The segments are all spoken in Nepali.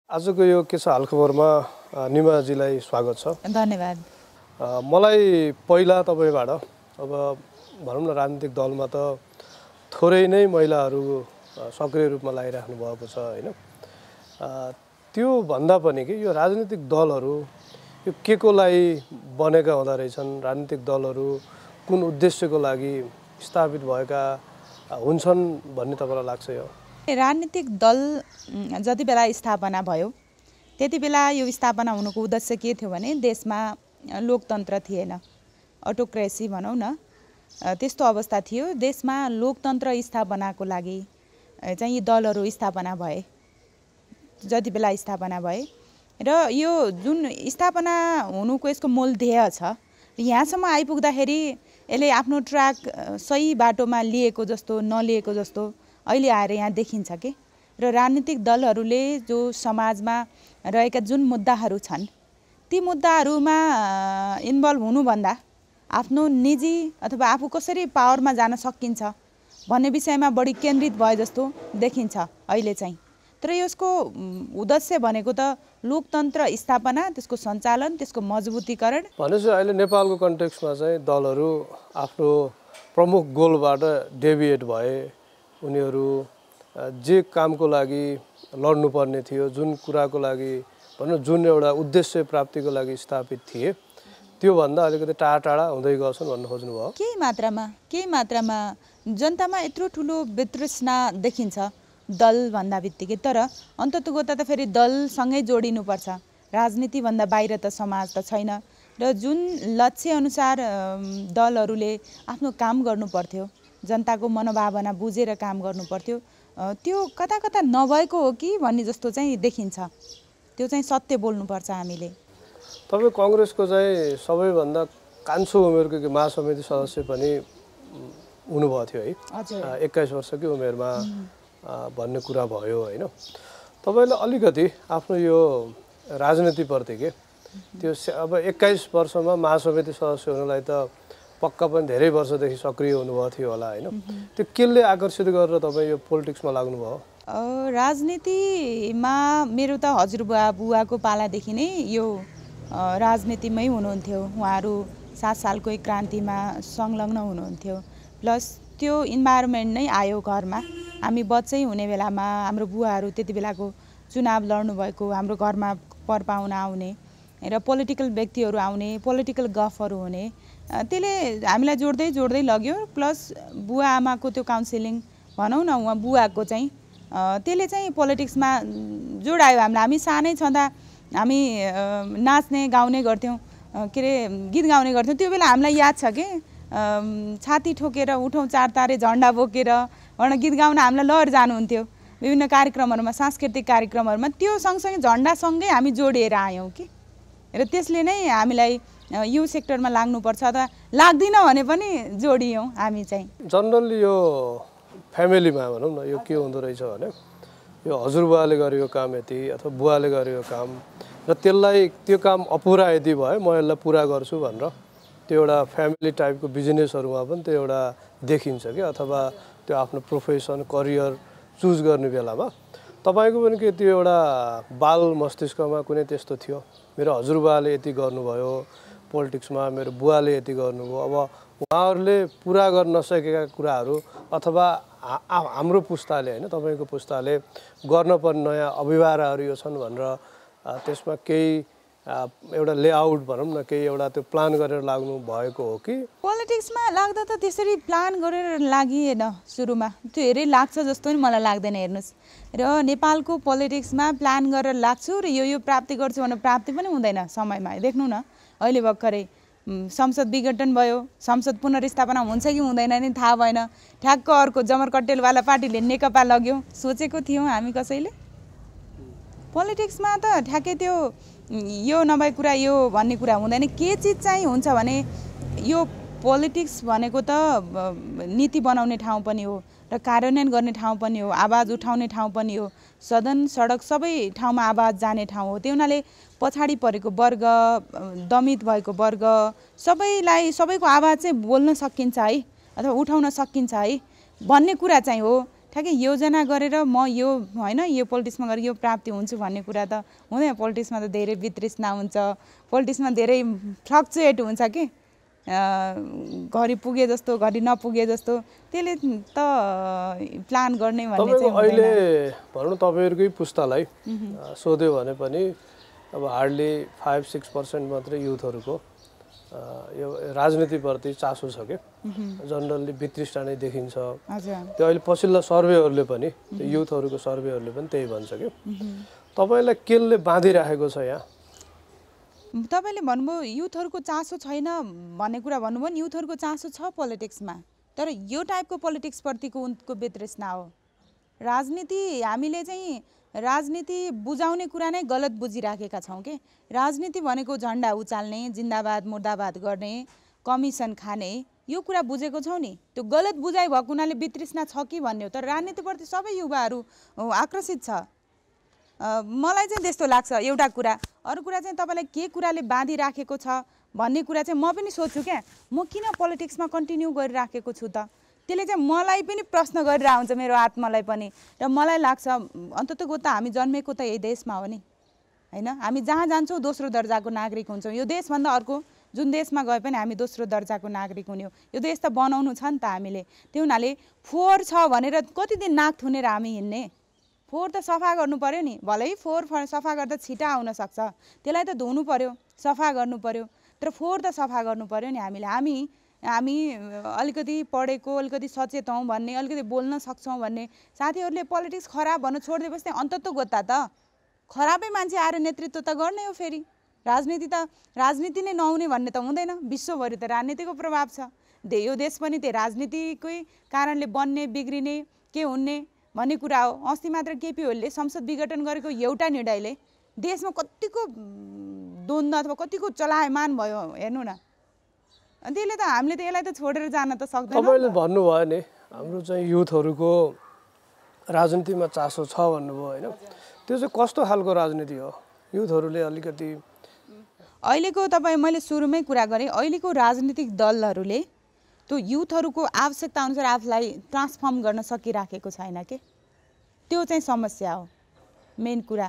आजको यो के छ हालखबरमा निमाजीलाई स्वागत छ। धन्यवाद। मलाई पहिला तपाईबाट अब भनौँ न राजनीतिक दलमा त थोरै नै महिलाहरू सक्रिय रूपमा लागिराख्नु भएको छ हैन। त्यो भन्दा पनि के यो राजनीतिक दलहरू यो के को लागि बनेका हुँदा रहेछन्, राजनीतिक दलहरू कुन उद्देश्यको लागि स्थापित भएका हुन्छन् भन्ने तपाईलाई लाग्छ? यो राजनीतिक दल जति बेला स्थापना भयो त्यति बेला यो स्थापना हुनुको उद्देश्य के थियो भने देशमा लोकतन्त्र थिएन, अटोक्रेसी भनौँ न, त्यस्तो अवस्था थियो। देशमा लोकतन्त्र स्थापनाको लागि चाहिँ यी दलहरू स्थापना भए, जति बेला स्थापना भए र यो जुन स्थापना हुनुको यसको मूल ध्येय छ यहाँसम्म आइपुग्दाखेरि यसले आफ्नो ट्र्याक सही बाटोमा लिएको जस्तो नलिएको जस्तो अहिले आएर यहाँ देखिन्छ के। र राजनीतिक दलहरूले जो समाजमा रहेका जुन मुद्दाहरू छन् ती मुद्दाहरूमा इन्भल्भ हुनुभन्दा आफ्नो निजी अथवा आफू कसरी पावरमा जान सकिन्छ भन्ने विषयमा बढी केन्द्रित भए जस्तो देखिन्छ अहिले चाहिँ। तर यसको उद्देश्य भनेको त लोकतन्त्र स्थापना, त्यसको सञ्चालन, त्यसको मजबुतीकरण। भनेपछि अहिले नेपालको कन्टेक्स्टमा चाहिँ दलहरू आफ्नो प्रमुख गोलबाट डेभिएट भए, उनीहरू जे कामको लागि लड्नुपर्ने थियो, जुन कुराको लागि भनौँ जुन एउटा उद्देश्य प्राप्तिको लागि स्थापित थिए त्योभन्दा अलिकति टाढा टाढा हुँदै गएछन् भन्नु खोज्नुभयो? केही मात्रामा जनतामा यत्रो ठुलो वितृष्णा देखिन्छ दल भन्दा बित्तिकै। तर अन्ततोगत त फेरि दलसँगै जोडिनुपर्छ, राजनीतिभन्दा बाहिर त समाज त छैन। र जुन लक्ष्य अनुसार दलहरूले आफ्नो काम गर्नु पर्थ्यो, जनताको मनोभावना बुझेर काम गर्नु पर्थ्यो, त्यो कता कता नभएको हो कि भन्ने जस्तो चाहिँ देखिन्छ। त्यो चाहिँ सत्य बोल्नुपर्छ हामीले। तपाईँ कङ्ग्रेसको चाहिँ सबैभन्दा कान्छो उमेरको महासमिति सदस्य पनि हुनुभएको थियो है? हजुर। 21 वर्षकै उमेरमा भन्ने कुरा भयो होइन। तपाईँले अलिकति आफ्नो यो राजनीतिप्रति के त्यो अब 21 वर्षमा महासमिति सदस्य हुनलाई त पक्का पनि धेरै वर्षदेखि सक्रिय हुनुभएको थियो होला होइन। त्यो केले आकर्षित गरेर तपाईँ यो पोलिटिक्समा लाग्नुभयो? राजनीतिमा मेरो त हजुरबुवाको पालादेखि नै यो राजनीतिमै हुनुहुन्थ्यो। उहाँहरू 7 सालको क्रान्तिमा संलग्न हुनुहुन्थ्यो। प्लस त्यो इन्भाइरोमेन्ट नै आयो घरमा। हामी बच्चै हुने बेलामा हाम्रो बुवाहरू त्यति बेलाको चुनाव लड्नु भएको, हाम्रो घरमा परपाहुना आउने र पोलिटिकल व्यक्तिहरू आउने, पोलिटिकल गफहरू हुने, त्यसले हामीलाई जोड्दै जोड्दै लग्यो। प्लस बुवा आमाको त्यो काउन्सिलिङ भनौँ न, उहाँ बुवाको चाहिँ त्यसले चाहिँ पोलिटिक्समा जोडायो हामीलाई। हामी सानै छँदा हामी नाच्ने गाउने गर्थ्यौँ, के अरे गीत गाउने गर्थ्यौँ। त्यो बेला हामीलाई याद छ कि छाती ठोकेर उठौँ चार तारे झन्डा बोकेर भनेर गीत गाउन हामीलाई लहर जानुहुन्थ्यो विभिन्न कार्यक्रमहरूमा, सांस्कृतिक कार्यक्रमहरूमा। त्यो सँगसँगै झन्डासँगै हामी जोडिएर आयौँ कि। र त्यसले नै हामीलाई यो सेक्टरमा लाग्नुपर्छ अथवा लाग्दिन भने पनि जोडियौँ हामी चाहिँ। जनरली यो फ्यामिलीमा भनौँ न यो के हुँदो रहेछ भने यो हजुरबुवाले गरेको काम यति अथवा बुवाले गरेको काम र त्यसलाई त्यो काम अपुरा यदि भयो म यसलाई पुरा गर्छु भनेर त्यो एउटा फ्यामिली टाइपको बिजनेसहरूमा पनि त्यो एउटा देखिन्छ कि। अथवा त्यो आफ्नो प्रोफेसन करियर चुज गर्ने बेलामा तपाईँको पनि के त्यो एउटा बाल मस्तिष्कमा कुनै त्यस्तो थियो मेरो हजुरबुवाले यति गर्नुभयो पोलिटिक्समा, मेरो बुवाले यति गर्नुभयो, अब उहाँहरूले पुरा गर्न नसकेका कुराहरू अथवा हाम्रो पुस्ताले होइन तपाईँको पुस्ताले गर्नुपर्ने नयाँ अभिभावनाहरू यो छन् भनेर त्यसमा केही एउटा लेआउट भनौँ न, केही एउटा त्यो प्लान गरेर लाग्नु भएको हो कि? पोलिटिक्समा लाग्दा त त्यसरी प्लान गरेर लागिएन सुरुमा, त्यो हेरै लाग्छ जस्तो नि मलाई लाग्दैन। हेर्नुहोस्, र नेपालको पोलिटिक्समा प्लान गरेर लाग्छु र यो प्राप्ति गर्छु भनेर प्राप्ति पनि हुँदैन समयमा। देख्नु न, अहिले भर्खरै संसद विघटन भयो, संसद पुनर्स्थापना हुन्छ कि हुँदैन नि थाहा भएन। ठ्याक्क अर्को जमर कट्टेलवाला पार्टीले नेकपा लग्यो। सोचेको थियौँ हामी कसैले? पोलिटिक्समा त ठ्याक्कै त्यो यो नभए कुरा यो भन्ने कुरा हुँदैन। के चिज चाहिँ हुन्छ भने यो पोलिटिक्स भनेको त नीति बनाउने ठाउँ पनि हो र कार्यान्वयन गर्ने ठाउँ पनि हो, आवाज उठाउने ठाउँ पनि हो, सदन सडक सबै ठाउँमा आवाज जाने ठाउँ हो। त्यो हुनाले पछाडि परेको वर्ग, दमित भएको वर्ग सबैलाई सबैको आवाज चाहिँ बोल्न सकिन्छ है अथवा उठाउन सकिन्छ है भन्ने कुरा चाहिँ हो। ठ्याक्कै योजना गरेर म यो होइन यो पोलिटिक्समा गएर यो प्राप्ति हुन्छ भन्ने कुरा त हुँदैन। पोलिटिक्समा त धेरै वितृष्णा हुन्छ, पोलिटिक्समा धेरै फ्लक्चुएट हुन्छ कि घरि पुगे जस्तो घरि नपुगे जस्तो, त्यसले त प्लान गर्ने भन्ने चाहिँ अहिले भनौँ तपाईँहरूकै पुस्तालाई सोध्यो भने पनि अब हार्डली 5-6% मात्रै युथहरूको यो राजनीतिप्रति चासो छ क्या। जनरली वितृष्णा नै देखिन्छ। त्यो अहिले पछिल्लो सर्वेहरूले पनि त्यो युथहरूको सर्वेहरूले पनि त्यही भन्छ क्या। तपाईँलाई केले बाँधिराखेको छ यहाँ? तपाईँले भन्नुभयो युथहरूको चासो छैन भन्ने कुरा भन्नुभयो नि। युथहरूको चासो छ पोलिटिक्समा, तर यो टाइपको पोलिटिक्सप्रतिको उनको वितृष्णा हो। राजनीति हामीले चाहिँ राजनीति बुझाउने कुरा नै गलत बुझिराखेका छौँ कि। राजनीति भनेको झन्डा उचाल्ने, जिन्दाबाद मुर्दाबाद गर्ने, कमिसन खाने, यो कुरा बुझेको छौँ नि। त्यो गलत बुझाइ भएको हुनाले वितृष्णा छ कि भन्ने हो। तर राजनीतिप्रति सबै युवाहरू आकर्षित छ। मलाई चाहिँ त्यस्तो लाग्छ एउटा कुरा। अरू कुरा चाहिँ तपाईँलाई के कुराले बाँधिराखेको छ भन्ने कुरा चाहिँ म पनि सोध्छु क्या। म किन पोलिटिक्समा कन्टिन्यू गरिराखेको छु त? त्यसले चाहिँ मलाई पनि प्रश्न गरिरहेको हुन्छ, मेरो आत्मालाई पनि। र मलाई लाग्छ अन्ततः त हामी जन्मेको त यही देशमा हो नि, होइन? हामी जहाँ जान्छौँ दोस्रो दर्जाको नागरिक हुन्छौँ। यो देशभन्दा अर्को जुन देशमा गए पनि हामी दोस्रो दर्जाको नागरिक हुने हो। यो देश त बनाउनु छ नि त हामीले। त्यो हुनाले फोहोर छ भनेर कति दिन नाक थुनेर हामी हिँड्ने? फोहोर त सफा गर्नु पर्यो नि। भलै फोहोर सफा गर्दा छिटा आउन सक्छ, त्यसलाई त धुनु पर्यो, सफा गर्नु पर्यो। तर फोहोर त सफा गर्नु पर्यो नि हामीले। हामी अलिकति पढेको, अलिकति सचेत हौँ भन्ने, अलिकति बोल्न सक्छौँ भन्ने साथीहरूले पोलिटिक्स खराब भन्नु छोडिदिएपछि चाहिँ अन्तत गोता त खराबै मान्छे आएर नेतृत्व त गर्ने हो। फेरि राजनीति नै नहुने भन्ने त हुँदैन। विश्वभरि त राजनीतिको प्रभाव छ। यो देश पनि त्यही राजनीतिकै कारणले बन्ने, बिग्रिने, के हुने भन्ने कुरा हो। अस्ति मात्र केपी ओलीले संसद विघटन गरेको एउटा निर्णयले देशमा कतिको द्वन्द्व अथवा कतिको चलायमान भयो हेर्नु न। अनि त्यसले त हामीले त यसलाई त छोडेर जान त सक्दैनौँ। तपाईँले भन्नुभयो नि हाम्रो चाहिँ युथहरूको राजनीतिमा चासो छ भन्नुभयो, होइन? त्यो चाहिँ कस्तो खालको राजनीति हो? युथहरूले अलिकति अहिलेको मैले सुरुमै कुरा गरेँ, अहिलेको राजनीतिक दलहरूले त्यो युथहरूको आवश्यकता अनुसार आफूलाई ट्रान्सफर्म गर्न सकिराखेको छैन के। त्यो चाहिँ समस्या हो मेन कुरा।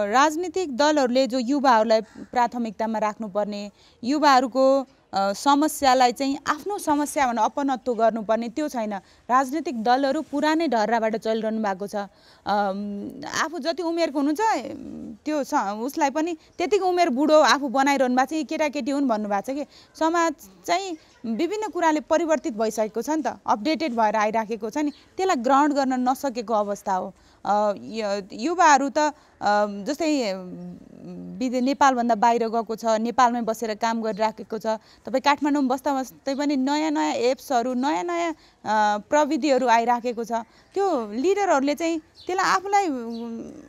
राजनीतिक दलहरूले जो युवाहरूलाई प्राथमिकतामा राख्नुपर्ने, युवाहरूको समस्यालाई चाहिँ आफ्नो समस्या भनेर अपनत्व गर्नुपर्ने त्यो छैन। राजनीतिक दलहरू पुरानै ढर्राबाट चलिरहनु भएको छ। आफू जति उमेरको हुनुहुन्छ त्यो उसलाई पनि त्यतिको उमेर बुढो आफू बनाइरहनु भएको छ। यी केटाकेटी हुन् भन्नुभएको छ कि समाज चाहिँ विभिन्न कुराले परिवर्तित भइसकेको छ नि त, अपडेटेड भएर आइराखेको छ नि। त्यसलाई ग्रहण गर्न नसकेको अवस्था हो। युवाहरू त जस्तै नेपालभन्दा बाहिर गएको छ, नेपालमै बसेर काम गरिराखेको छ। तपाईँ काठमाडौँमा बस्दा बस्दै पनि नयाँ नयाँ एप्सहरू, नयाँ नयाँ प्रविधिहरू आइराखेको छ। त्यो लिडरहरूले चाहिँ त्यसलाई आफूलाई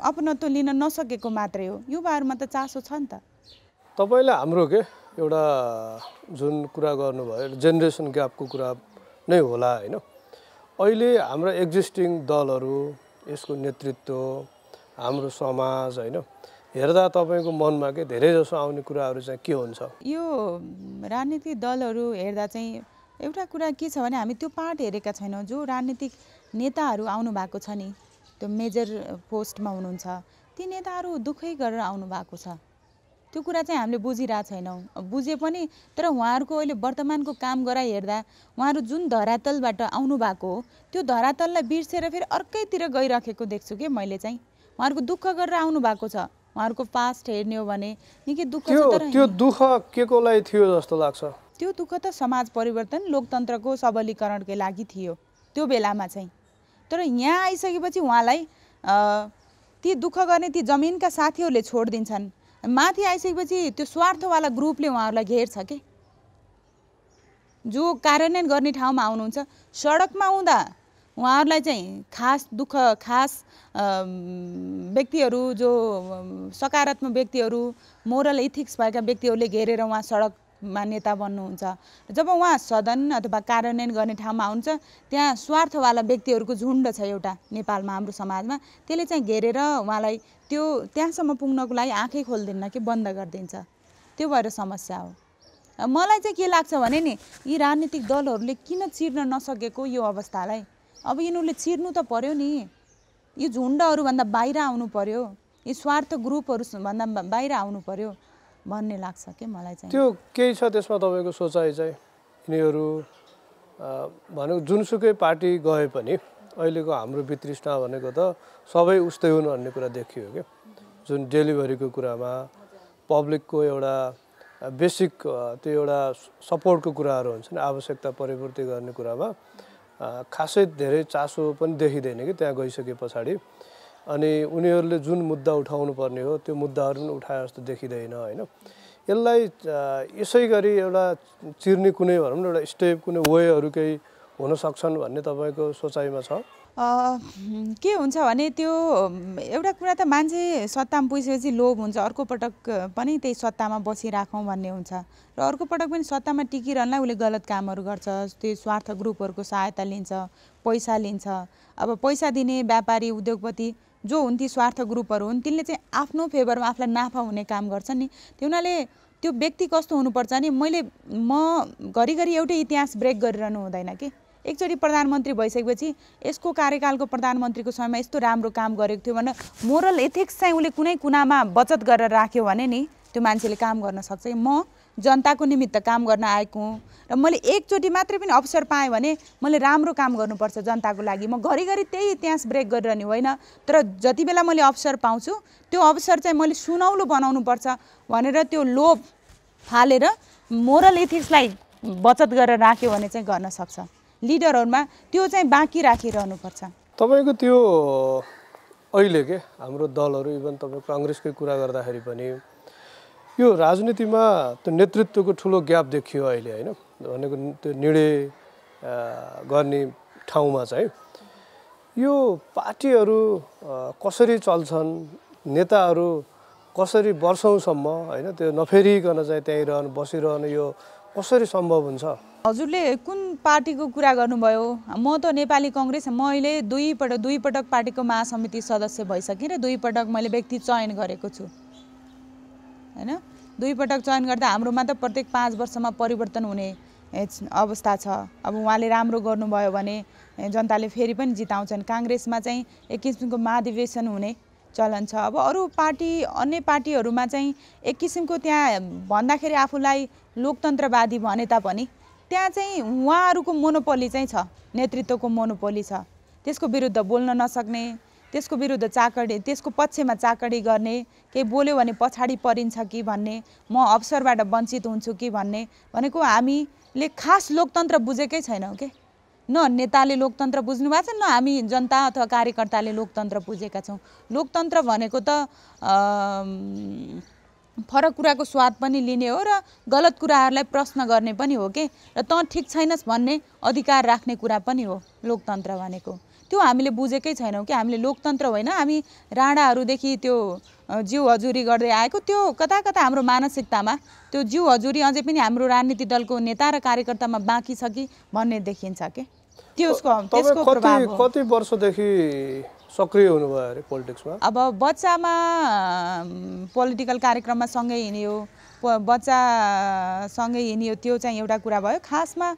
अपनत्व लिन नसकेको मात्रै हो। युवाहरूमा त चासो छ नि त। तपाईँले हाम्रो के एउटा जुन कुरा गर्नुभयो जेनेरेसन ग्यापको कुरा नै होला, होइन? अहिले हाम्रो एक्जिस्टिङ दलहरू, यसको नेतृत्व, हाम्रो समाज, होइन, हेर्दा तपाईँको मनमा के धेरै जसो आउने कुराहरू चाहिँ के हुन्छ? यो राजनीतिक दलहरू हेर्दा चाहिँ एउटा कुरा के छ भने हामी त्यो पार्ट हेरेका छैनौँ। जो राजनीतिक नेताहरू आउनु भएको छ नि, त्यो मेजर पोस्टमा हुनुहुन्छ, ती नेताहरू दुःखै गरेर आउनु भएको छ। त्यो कुरा चाहिँ हामीले बुझिरहेको छैनौँ। बुझे पनि तर उहाँहरूको अहिले वर्तमानको काम गराइ हेर्दा उहाँहरू जुन धरातलबाट आउनु भएको हो त्यो धरातललाई बिर्सेर फेरि अर्कैतिर गइराखेको देख्छु कि मैले चाहिँ। उहाँहरूको दुःख गरेर आउनु भएको छ। उहाँहरूको पास्ट हेर्ने हो भने निकै दुःख छ। तर त्यो दुःख के को लागि थियो जस्तो लाग्छ? त्यो दुःख त समाज परिवर्तन, लोकतन्त्रको सबलीकरणकै लागि थियो त्यो बेलामा चाहिँ। तर यहाँ आइसकेपछि उहाँलाई ती दुःख गर्ने ती जमिनका साथीहरूले छोडिदिन्छन्। माथि आइसकेपछि त्यो स्वार्थवाला ग्रुपले उहाँहरूलाई घेर्छ के। जो कार्यान्वयन गर्ने ठाउँमा आउनुहुन्छ, सडकमा आउँदा उहाँहरूलाई चाहिँ खास दुःख, खास व्यक्तिहरू, जो सकारात्मक व्यक्तिहरू, मोरल इथिक्स भएका व्यक्तिहरूले घेरेर उहाँ सडकमा नेता बन्नुहुन्छ। जब उहाँ सदन अथवा कार्यान्वयन गर्ने ठाउँमा आउँछ, त्यहाँ स्वार्थवाला व्यक्तिहरूको झुन्ड छ एउटा नेपालमा, हाम्रो समाजमा। त्यसले चाहिँ घेरेर उहाँलाई त्यो त्यहाँसम्म पुग्नको लागि आँखै खोल्दिन्न कि बन्द गरिदिन्छ। त्यो भएर समस्या हो। मलाई चाहिँ के लाग्छ भने नि, यी राजनीतिक दलहरूले किन चिर्न नसकेको यो अवस्थालाई, अब यिनीहरूले चिर्नु त पर्यो नि, यो झुन्डहरूभन्दा बाहिर आउनु पर्यो, यी स्वार्थ ग्रुपहरूभन्दा बाहिर आउनु पर्यो भन्ने लाग्छ के मलाई चाहिँ। त्यो केही छ त्यसमा तपाईँको सोचाइ चाहिँ? यिनीहरू भनेको जुनसुकै पार्टी गए पनि अहिलेको हाम्रो वितृष्णा भनेको त सबै उस्तै हुन् भन्ने कुरा देखियो क्या। जुन डेलिभरीको कुरामा पब्लिकको एउटा बेसिक त्यो एउटा सपोर्टको कुराहरू हुन्छ नि, आवश्यकता परिपूर्ति गर्ने कुरामा खासै धेरै चासो पनि देखिँदैन कि त्यहाँ गइसके पछाडि। अनि उनीहरूले जुन मुद्दा उठाउनु पर्ने हो त्यो मुद्दाहरू पनि उठाए जस्तो देखिँदैन होइन। यसलाई यसै गरी एउटा चिर्ने कुनै भनौँ न एउटा स्टेप कुनै वेहरू केही हुन सक्छन् भन्ने तपाईँको सोचाइमा छ? के हुन्छ भने त्यो एउटा कुरा त मान्छे सत्तामा पुगेपछि लोभ हुन्छ, अर्को पटक पनि त्यही सत्तामा बसिराखौँ भन्ने हुन्छ र अर्को पटक पनि सत्तामा टिकिरहनलाई उसले गलत कामहरू गर्छ, त्यो स्वार्थ ग्रुपहरूको सहायता लिन्छ, पैसा लिन्छ। अब पैसा दिने व्यापारी उद्योगपति जो हुन् ती स्वार्थ ग्रुपहरू हुन्, तिनले चाहिँ आफ्नो फेभरमा आफूलाई नाफा हुने काम गर्छन् नि। त्यो हुनाले त्यो व्यक्ति कस्तो हुनुपर्छ नि, म घरिघरि एउटै इतिहास ब्रेक गरिरहनु हुँदैन कि। एकचोटि प्रधानमन्त्री भइसकेपछि यसको कार्यकालको प्रधानमन्त्रीको समयमा यस्तो राम्रो काम गरेको थियो भनेर मोरल एथिक्स चाहिँ उसले कुनै कुनामा बचत गरेर राख्यो भने नि त्यो मान्छेले काम गर्न सक्छ। म जनताको निमित्त काम गर्न आएको हुँ र मैले एकचोटि मात्रै पनि अवसर पाएँ भने मैले राम्रो काम गर्नुपर्छ जनताको लागि। म घरिघरि त्यही इतिहास ब्रेक गरिरहने होइन, तर जति बेला मैले अवसर पाउँछु त्यो अवसर चाहिँ मैले सुनौलो बनाउनुपर्छ भनेर त्यो लोभ फालेर मोरल एथिक्सलाई बचत गरेर राख्यो भने चाहिँ गर्न सक्छ। लिडरहरूमा त्यो चाहिँ बाँकी राखिरहनुपर्छ। तपाईँको त्यो अहिले के हाम्रो दलहरू इभन तपाईँ काङ्ग्रेसकै कुरा गर्दाखेरि पनि यो राजनीतिमा त्यो नेतृत्वको ठुलो ग्याप देखियो अहिले होइन। भनेको त्यो निर्णय गर्ने ठाउँमा चाहिँ यो पार्टीहरू कसरी चल्छन्, नेताहरू कसरी वर्षौँसम्म होइन त्यो नफेरिकन चाहिँ त्यहीँ बसिरहनु यो कसरी सम्भव हुन्छ? हजुरले कुन पार्टीको कुरा गर्नुभयो? म त नेपाली कङ्ग्रेस, म अहिले दुई पटक पार्टीको महासमिति सदस्य भइसकेँ र 2 पटक मैले व्यक्ति चयन गरेको छु होइन। 2 पटक चयन गर्दा हाम्रोमा त प्रत्येक 5 वर्षमा परिवर्तन हुने अवस्था छ। अब उहाँले राम्रो गर्नुभयो भने जनताले फेरि पनि जिताउँछन्। काङ्ग्रेसमा चाहिँ एक किसिमको महाधिवेशन हुने चलन छ। अब अरू पार्टी अन्य पार्टीहरूमा चाहिँ एक किसिमको त्यहाँ भन्दाखेरि आफूलाई लोकतन्त्रवादी भने तापनि त्यहाँ चाहिँ उहाँहरूको मोनोपोली चाहिँ छ, नेतृत्वको मोनोपोली छ। त्यसको विरुद्ध बोल्न नसक्ने, त्यसको विरुद्ध चाकडी, त्यसको पक्षमा चाकडी गर्ने, केही बोल्यो भने पछाडि परिन्छ कि भन्ने, म अवसरबाट वञ्चित हुन्छु कि भन्ने, भनेको हामीले खास लोकतन्त्र बुझेकै छैनौँ के। न नेताले लोकतन्त्र बुझ्नु भएको छ, न हामी जनता अथवा कार्यकर्ताले लोकतन्त्र बुझेका छौँ। लोकतन्त्र भनेको त फरक कुराको स्वाद पनि लिने हो र गलत कुराहरूलाई प्रश्न गर्ने पनि हो के, र तँ ठिक छैनस् भन्ने अधिकार राख्ने कुरा पनि हो लोकतन्त्र भनेको। त्यो हामीले बुझेकै छैनौँ कि। हामीले लोकतन्त्र होइन, हामी राणाहरूदेखि त्यो जिउ हजुरी गर्दै आएको, त्यो कता कता हाम्रो मानसिकतामा त्यो जिउ हजुरी अझै पनि हाम्रो राजनीतिक दलको नेता र कार्यकर्तामा बाँकी छ कि भन्ने देखिन्छ के। त्यसको प्रभाव हो। कति वर्षदेखि सक्रिय हुनुभयो अरे पोलिटिक्समा? अब बच्चामा पोलिटिकल कार्यक्रममा सँगै हिँड्यो, बच्चासँगै हिँड्यो, त्यो चाहिँ एउटा कुरा भयो। खासमा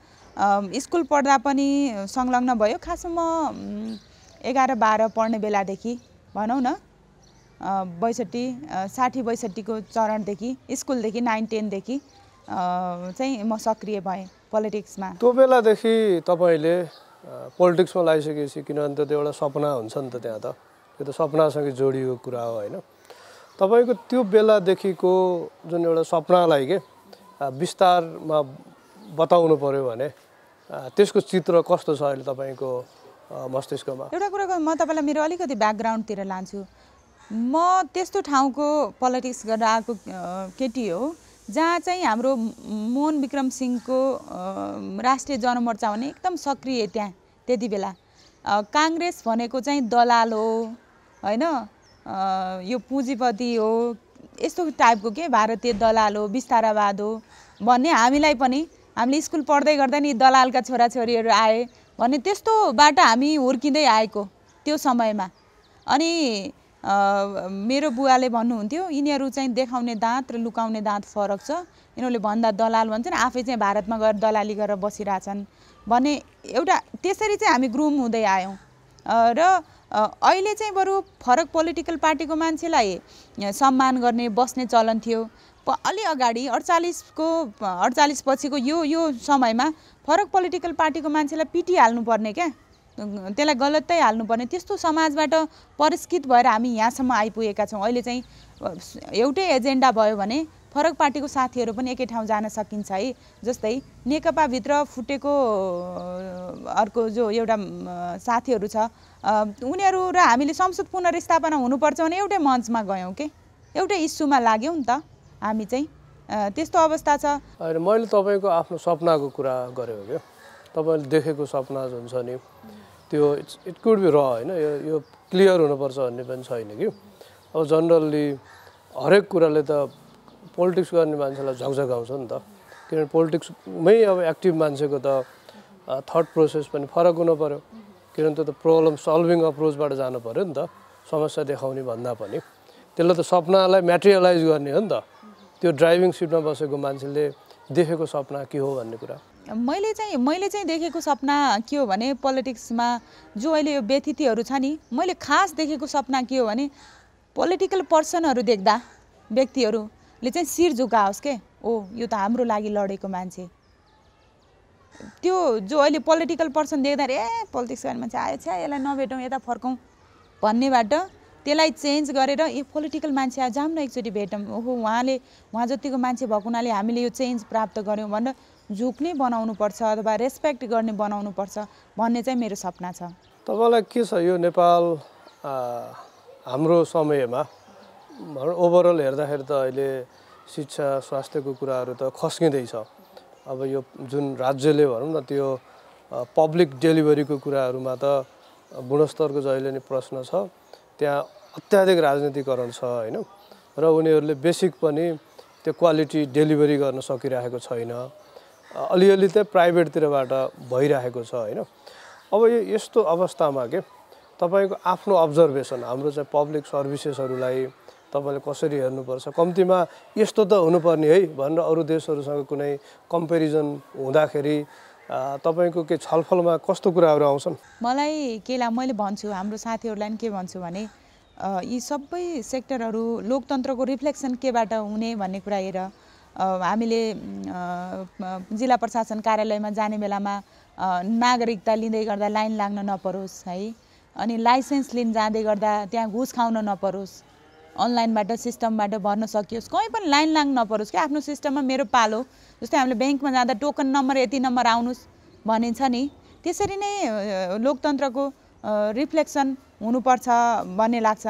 स्कुल पढ्दा पनि संलग्न भयो। खासमा म 11-12 पढ्ने बेलादेखि भनौँ न 60-62को चरणदेखि स्कुलदेखि 9-10देखि चाहिँ म सक्रिय भएँ पोलिटिक्समा। त्यो बेलादेखि तपाईँले पोलिटिक्समा लागिसकेपछि, किनभने त त्यो एउटा सपना हुन्छ नि त, त्यहाँ त त्यो त सपनासँगै जोडिएको कुरा हो होइन। तपाईँको त्यो बेलादेखिको जुन एउटा सपनालाई के विस्तारमा बताउनु पर्यो भने त्यसको चित्र कस्तो छ अहिले तपाईँको मस्तिष्कमा? एउटा कुरा म तपाईँलाई मेरो अलिकति ब्याकग्राउन्डतिर लान्छु। म त्यस्तो ठाउँको पोलिटिक्स गरेर आएको केटी हो जहाँ चाहिँ हाम्रो मोहन विक्रम सिंहको राष्ट्रिय जनमोर्चा भने एकदम सक्रिय त्यहाँ त्यति बेला। काङ्ग्रेस भनेको चाहिँ दलाल हो होइन, यो पुँजीपति हो, यस्तो टाइपको के भारतीय दलाल हो, विस्तारवाद हो भन्ने हामीले स्कुल पढ्दै गर्दा नि दलालका छोराछोरीहरू आए भन्ने त्यस्तोबाट हामी हुर्किँदै आएको त्यो समयमा। अनि मेरो बुवाले भन्नुहुन्थ्यो यिनीहरू चाहिँ देखाउने दाँत र लुकाउने दाँत फरक छ, यिनीहरूले भन्दा दलाल भन्छन्, आफै चाहिँ भारतमा गएर दलाली गरेर बसिरहेछन् भने एउटा त्यसरी चाहिँ हामी ग्रुम हुँदै आयौँ र अहिले चाहिँ बरु फरक पोलिटिकल पार्टीको मान्छेलाई सम्मान गर्ने बस्ने चलन थियो। अलि अगाडि 48 पछिको यो समयमा फरक पोलिटिकल पार्टीको मान्छेलाई पिटिहाल्नुपर्ने क्या, त्यसलाई गलतै हाल्नुपर्ने, त्यस्तो समाजबाट परिष्कृत भएर हामी यहाँसम्म आइपुगेका छौँ। अहिले चाहिँ एउटै एजेन्डा भयो भने फरक पार्टीको साथीहरू पनि एकै ठाउँ जान सकिन्छ है। जस्तै नेकपाभित्र फुटेको अर्को जो एउटा साथीहरू छ उनीहरू र हामीले संसद पुनर्स्थापना हुनुपर्छ भने एउटै मञ्चमा गयौँ के, एउटै इस्युमा लाग्यौँ नि त हामी चाहिँ। त्यस्तो अवस्था छ। होइन, मैले तपाईँको आफ्नो सपनाको कुरा गरेँ हो क्या। तपाईँले देखेको सपना जुन छ नि त्यो इट कुड बी र होइन, यो क्लियर हुनुपर्छ भन्ने पनि छैन कि। अब जनरल्ली हरेक कुराले त पोलिटिक्स गर्ने मान्छेलाई झकझकाउँछ नि त, किनभने पोलिटिक्समै अब एक्टिभ मान्छेको त थट प्रोसेस पनि फरक हुनु पऱ्यो, किनभने त्यो त प्रब्लम सल्भिङ अप्रोचबाट जानु पऱ्यो नि त, समस्या देखाउने भन्दा पनि। त्यसले त सपनालाई म्याटेरियलाइज गर्ने हो नि त। त्यो ड्राइभिङ सिटमा बसेको मान्छेले देखेको सपना के हो भन्ने कुरा मैले चाहिँ देखेको सपना के हो भने पोलिटिक्समा जो अहिले यो व्यतिथिहरू छ नि, मैले खास देखेको सपना के हो भने पोलिटिकल पर्सनहरू देख्दा व्यक्तिहरूले चाहिँ शिर झुकाओस् के, ओ यो त हाम्रो लागि लडेको मान्छे। त्यो जो अहिले पोलिटिकल पर्सन देख्दा ए पोलिटिक्स गर्ने मान्छे आयो, छ्या यसलाई नभेटौँ यता फर्कौँ भन्नेबाट त्यसलाई चेन्ज गरेर यो पोलिटिकल मान्छे आयो जाऊँ न एकचोटि भेटौँ, ओहो उहाँ जतिको मान्छे भएको हुनाले हामीले यो चेन्ज प्राप्त गऱ्यौँ भनेर झुक्ने बनाउनुपर्छ अथवा रेस्पेक्ट गर्ने बनाउनुपर्छ भन्ने चाहिँ मेरो सपना छ। तपाईँलाई के छ यो नेपाल हाम्रो समयमा ओभरअल हेर्दाखेरि त अहिले शिक्षा स्वास्थ्यको कुराहरू त खस्किँदैछ। अब यो जुन राज्यले भनौँ न त्यो पब्लिक डेलिभरीको कुराहरूमा त गुणस्तरको जहिले नै प्रश्न छ, त्यहाँ अत्याधिक राजनीतिकरण छ होइन, र उनीहरूले बेसिक पनि त्यो क्वालिटी डेलिभरी गर्न सकिरहेको छैन। अलिअलि चाहिँ प्राइभेटतिरबाट भइरहेको छ होइन। अब यस्तो अवस्थामा के तपाईँको आफ्नो अब्जर्भेसन हाम्रो चाहिँ पब्लिक सर्भिसेसहरूलाई तपाईँले कसरी हेर्नुपर्छ, कम्तीमा यस्तो त हुनुपर्ने है भनेर अरू देशहरूसँग कुनै कम्पेरिजन हुँदाखेरि तपाईँको के छलफलमा कस्तो कुराहरू आउँछन्? मलाई मैले भन्छु हाम्रो साथीहरूलाई पनि के भन्छु भने यी सबै सेक्टरहरू लोकतन्त्रको रिफ्लेक्सन केबाट हुने भन्ने कुरा हेर। हामीले जिल्ला प्रशासन कार्यालयमा जाने बेलामा नागरिकता लिँदै गर्दा लाइन लाग्न नपरोस् है, अनि लाइसेन्स लिन जाँदै गर्दा त्यहाँ घुस खाउन नपरोस्, अनलाइनबाट सिस्टमबाट भर्न सकियोस्, कहीँ पनि लाइन लाग्न नपरोस् क्या, आफ्नो सिस्टममा मेरो पालो। जस्तै हामीले ब्याङ्कमा जाँदा टोकन नम्बर यति नम्बर आउनुहोस् भनिन्छ नि, त्यसरी नै लोकतन्त्रको रिफ्लेक्सन हुनुपर्छ भन्ने लाग्छ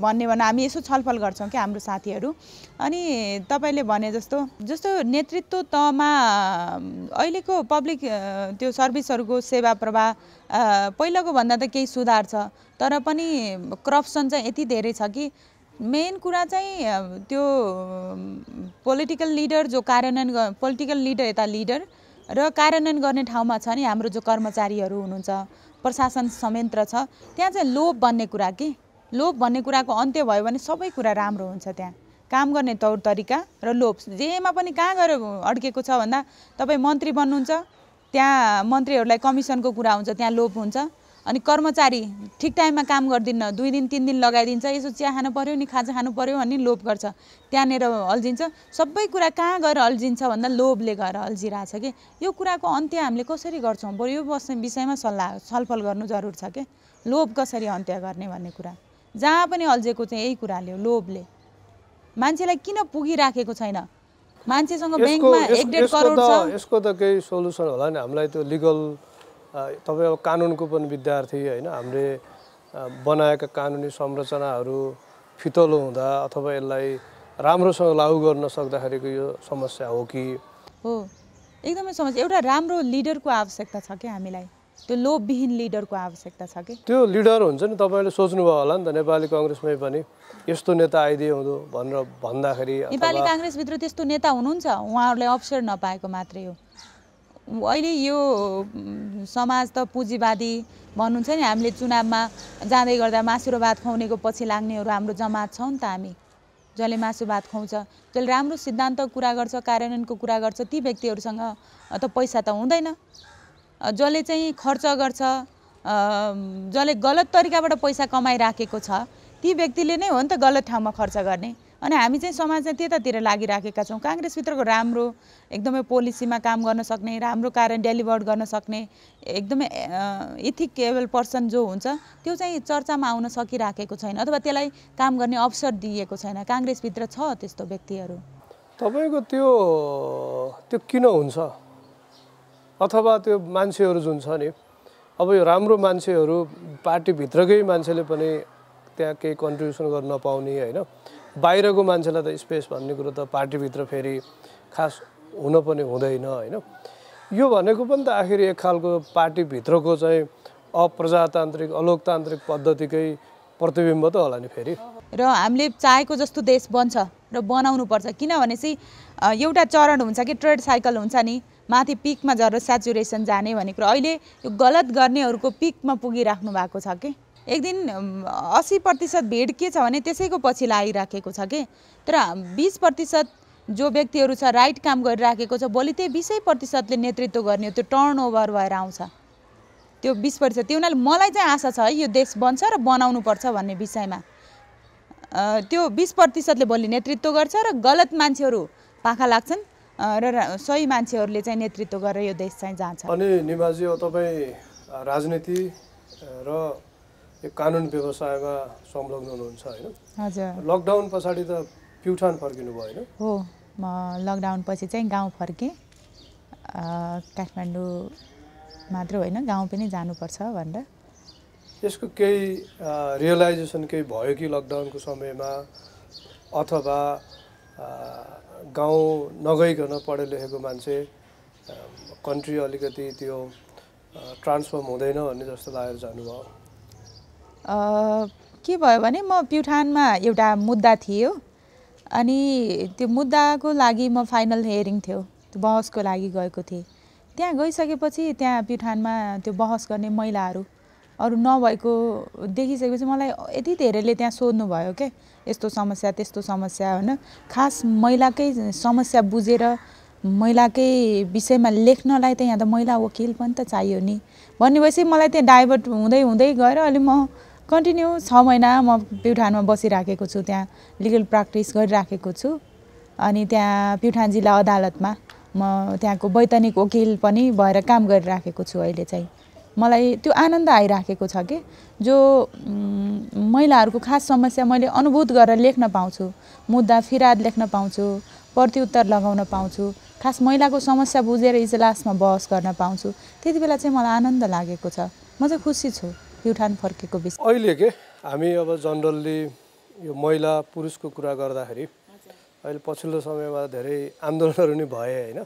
भन्ने हामी यसो छलफल गर्छौँ क्या हाम्रो साथीहरू। अनि तपाईँले भने जस्तो नेतृत्व तहमा अहिलेको पब्लिक त्यो सर्भिसहरूको सेवा प्रवाह पहिलाको भन्दा त केही सुधार छ, तर पनि करप्सन चाहिँ यति धेरै छ कि मेन कुरा चाहिँ त्यो पोलिटिकल लिडर जो पोलिटिकल लिडर यता लिडर र कार्यान्वयन गर्ने ठाउँमा छ नि हाम्रो जो कर्मचारीहरू हुनुहुन्छ, प्रशासन संयन्त्र छ, त्यहाँ चाहिँ लोभ भन्ने कुरा कि लोभ भन्ने कुराको अन्त्य भयो भने सबै कुरा राम्रो हुन्छ। त्यहाँ काम गर्ने तौर तरिका र लोभ जेमा पनि कहाँ गएर अड्केको छ भन्दा तपाईँ मन्त्री बन्नुहुन्छ, त्यहाँ मन्त्रीहरूलाई कमिसनको कुरा हुन्छ, त्यहाँ लोभ हुन्छ। अनि कर्मचारी ठिक टाइममा काम गर्दिन्न, 2 दिन 3 दिन लगाइदिन्छ, यसो चिया खानु पर्यो नि खाजा खानु पर्यो भन्ने लोभ गर्छ, त्यहाँनिर अल्झिन्छ। सबै कुरा कहाँ गएर अल्झिन्छ भन्दा लोभले गएर अल्झिरहेछ कि यो कुराको अन्त्य हामीले कसरी गर्छौँ, बरु यो विषयमा छलफल गर्नु जरुर छ कि लोभ कसरी अन्त्य गर्ने भन्ने कुरा। जहाँ पनि अल्झेको चाहिँ यही कुराले हो, लोभले। मान्छेलाई किन पुगिराखेको छैन, मान्छेसँग ब्याङ्कमा 1.5 करोड छ, यसको त केही सोलुसन होला नि। हामीलाई त्यो लिगल तपाईँ अब कानुनको पनि विद्यार्थी होइन, हामीले बनाएका कानुनी संरचनाहरू फितलो हुँदा अथवा यसलाई राम्रोसँग लागू गर्न सक्दाखेरिको यो समस्या हो कि हो? एकदमै समस्या। एउटा राम्रो लिडरको आवश्यकता छ कि हामीलाई, त्यो लोभविहीन लिडरको आवश्यकता छ कि। त्यो लिडर हुन्छ नि, तपाईँले सोच्नुभयो होला नि त नेपाली काङ्ग्रेसमै पनि यस्तो नेता आइदिए हुँदो भनेर भन्दाखेरि। नेपाली काङ्ग्रेसभित्र त्यस्तो नेता हुनुहुन्छ, उहाँहरूले अवसर नपाएको मात्रै हो। अहिले यो समाज त पुँजीवादी भन्नुहुन्छ नि, हामीले चुनावमा जाँदै गर्दा मासु र भात खुवाउनेको पछि लाग्नेहरू हाम्रो जमात छौँ नि त। हामी जसले मासु भात खुवाउँछ, जसले राम्रो सिद्धान्त कुरा गर्छ, कार्यान्वयनको कुरा गर्छ, ती व्यक्तिहरूसँग त पैसा त हुँदैन। जसले चाहिँ खर्च गर्छ, जसले गलत तरिकाबाट पैसा कमाइराखेको छ, ती व्यक्तिले नै हो नि त गलत ठाउँमा खर्च गर्ने। अनि हामी चाहिँ समाज चाहिँ त्यतातिर लागिराखेका छौँ। काङ्ग्रेसभित्रको राम्रो एकदमै पोलिसीमा काम गर्न सक्ने, राम्रो कार्य डेलिभर गर्न सक्ने, एकदमै इथिकेबल पर्सन जो हुन्छ त्यो चाहिँ चर्चामा आउन सकिराखेको छैन, अथवा त्यसलाई काम गर्ने अवसर दिएको छैन। काङ्ग्रेसभित्र छ त्यस्तो व्यक्तिहरू। तपाईँको त्यो किन हुन्छ, अथवा त्यो मान्छेहरू जुन छ नि, अब यो राम्रो मान्छेहरू पार्टीभित्रकै मान्छेले पनि त्यहाँ केही कन्ट्रिब्युसन गर्न नपाउने होइन, बाहिरको मान्छेलाई त स्पेस भन्ने कुरो त पार्टीभित्र फेरि खास हुन पनि हुँदैन होइन। यो भनेको पनि त आखिर एक खालको पार्टीभित्रको चाहिँ अप्रजातान्त्रिक अलोकतान्त्रिक पद्धतिकै प्रतिबिम्ब त होला नि फेरि। र हामीले चाहेको जस्तो देश बन्छ र बनाउनु पर्छ, किनभने चाहिँ एउटा चरण हुन्छ कि ट्रेड साइकल हुन्छ नि, माथि पिकमा झरेर स्याचुरेसन जाने भनेको। अहिले यो गलत गर्नेहरूको पिकमा पुगिराख्नु भएको छ कि एक दिन 80% भिड के छ भने त्यसैको पछि लागिराखेको छ कि। तर 20% जो व्यक्तिहरू छ राइट काम गरिराखेको छ, भोलि त्यही 20%ले नेतृत्व गर्ने, त्यो टर्नओभर भएर आउँछ त्यो 20%। त्यो हुनाले मलाई चाहिँ आशा छ है यो देश बन्छ र बनाउनु पर्छ भन्ने विषयमा। त्यो 20%ले भोलि नेतृत्व गर्छ र गलत मान्छेहरू पाखा लाग्छन् र सही मान्छेहरूले चाहिँ नेतृत्व गरेर यो देश चाहिँ जान्छ। अनि निमाजी तपाईँ राजनीति र यो कानुन व्यवसायमा संलग्न हुनुहुन्छ होइन? हजुर। लकडाउन पछाडि त प्युठान फर्किनु भयो होइन? हो, म लकडाउन पछि चाहिँ गाउँ फर्केँ। काठमाडौँ मात्र होइन, गाउँ पनि जानुपर्छ भनेर। यसको केही रियलाइजेसन केही भयो कि लकडाउनको समयमा, अथवा गाउँ नगइकन पढे लेखेको मान्छे कन्ट्री अलिकति त्यो ट्रान्सफर्म हुँदैन भन्ने जस्तो लागेर जानुभयो? के भयो भने म प्युठानमा एउटा मुद्दा थियो, अनि त्यो मुद्दाको लागि म फाइनल हियरिङ थियो, त्यो बहसको लागि गएको थिएँ। त्यहाँ गइसकेपछि त्यहाँ प्युठानमा त्यो बहस गर्ने महिलाहरू अरू नभएको देखिसकेपछि मलाई यति धेरैले त्यहाँ सोध्नु भयो के, यस्तो समस्या त्यस्तो समस्या होइन। खास महिलाकै समस्या बुझेर महिलाकै विषयमा लेख्नलाई त यहाँ त महिला वकिल पनि त चाहियो नि भन्नेपछि मलाई त्यहाँ डाइभर्ट हुँदै हुँदै गएर अहिले म कन्टिन्यू 6 महिना म प्युठानमा बसिराखेको छु, त्यहाँ लिगल प्र्याक्टिस गरिराखेको छु। अनि त्यहाँ प्युठान जिल्ला अदालतमा म त्यहाँको वैधानिक वकिल पनि भएर काम गरिराखेको छु। अहिले चाहिँ मलाई त्यो आनन्द आइराखेको छ कि जो महिलाहरूको खास समस्या मैले अनुभूत गरेर लेख्न पाउँछु, मुद्दा फिराद लेख्न पाउँछु, प्रत्युत्तर लगाउन पाउँछु, खास महिलाको समस्या बुझेर इजलासमा बहस गर्न पाउँछु। त्यति बेला चाहिँ मलाई आनन्द लागेको छ। म चाहिँ खुसी छु प्युठान फर्केको विषय। अहिले के हामी अब जनरल्ली यो महिला पुरुषको कुरा गर्दाखेरि अहिले पछिल्लो समयमा धेरै आन्दोलनहरू नि भए होइन।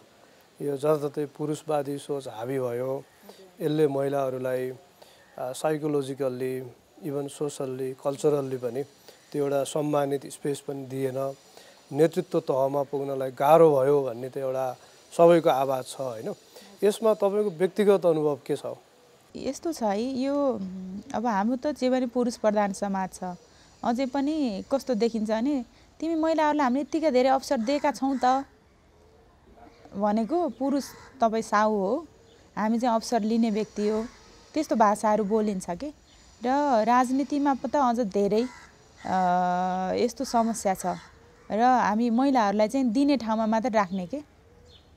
यो जताततै पुरुषवादी सोच हावी भयो, यसले महिलाहरूलाई साइकोलोजिकल्ली इभन सोसल्ली कल्चरल्ली पनि त्यो एउटा सम्मानित स्पेस पनि दिएन, नेतृत्व तहमा पुग्नलाई गाह्रो भयो भन्ने त एउटा सबैको आवाज छ होइन। यसमा तपाईँको व्यक्तिगत अनुभव के छ? यस्तो छ है, यो अब हाम्रो त जे पनि पुरुष प्रधान समाज छ, अझै पनि कस्तो देखिन्छ भने तिमी महिलाहरूलाई हामीले यत्तिकै धेरै अवसर दिएका छौँ त भनेको पुरुष तपाईँ साउ हो, हामी चाहिँ अवसर लिने व्यक्ति हो, त्यस्तो भाषाहरू बोलिन्छ कि। र राजनीतिमा त अझ धेरै यस्तो समस्या छ र हामी महिलाहरूलाई चाहिँ दिने ठाउँमा मात्र राख्ने के,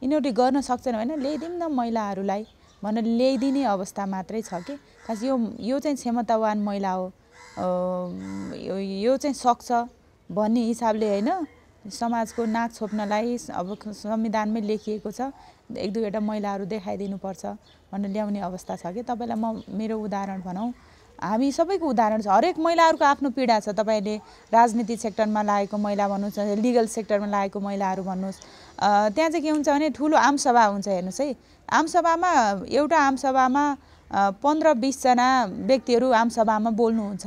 यिनीहरूले गर्न सक्छन् भने ल्याइदिउँ न महिलाहरूलाई भनेर ल्याइदिने अवस्था मात्रै छ कि। खास यो चाहिँ क्षमतावान महिला हो, यो चाहिँ सक्छ भन्ने हिसाबले होइन, समाजको नाक छोप्नलाई अब संविधानमै लेखिएको छ 1-2वटा महिलाहरू देखाइदिनुपर्छ भनेर ल्याउने अवस्था छ कि। तपाईँलाई म मेरो उदाहरण भनौँ, हामी सबैको उदाहरण छ, हरेक महिलाहरूको आफ्नो पीडा छ। तपाईँले राजनीतिक सेक्टरमा लागेको महिला भन्नुहोस्, लिगल सेक्टरमा लागेको महिलाहरू भन्नुहोस्, त्यहाँ चाहिँ के हुन्छ भने ठुलो आमसभा हुन्छ। हेर्नुहोस् है, आमसभामा एउटा आमसभामा 15-20 जना व्यक्तिहरू आमसभामा बोल्नुहुन्छ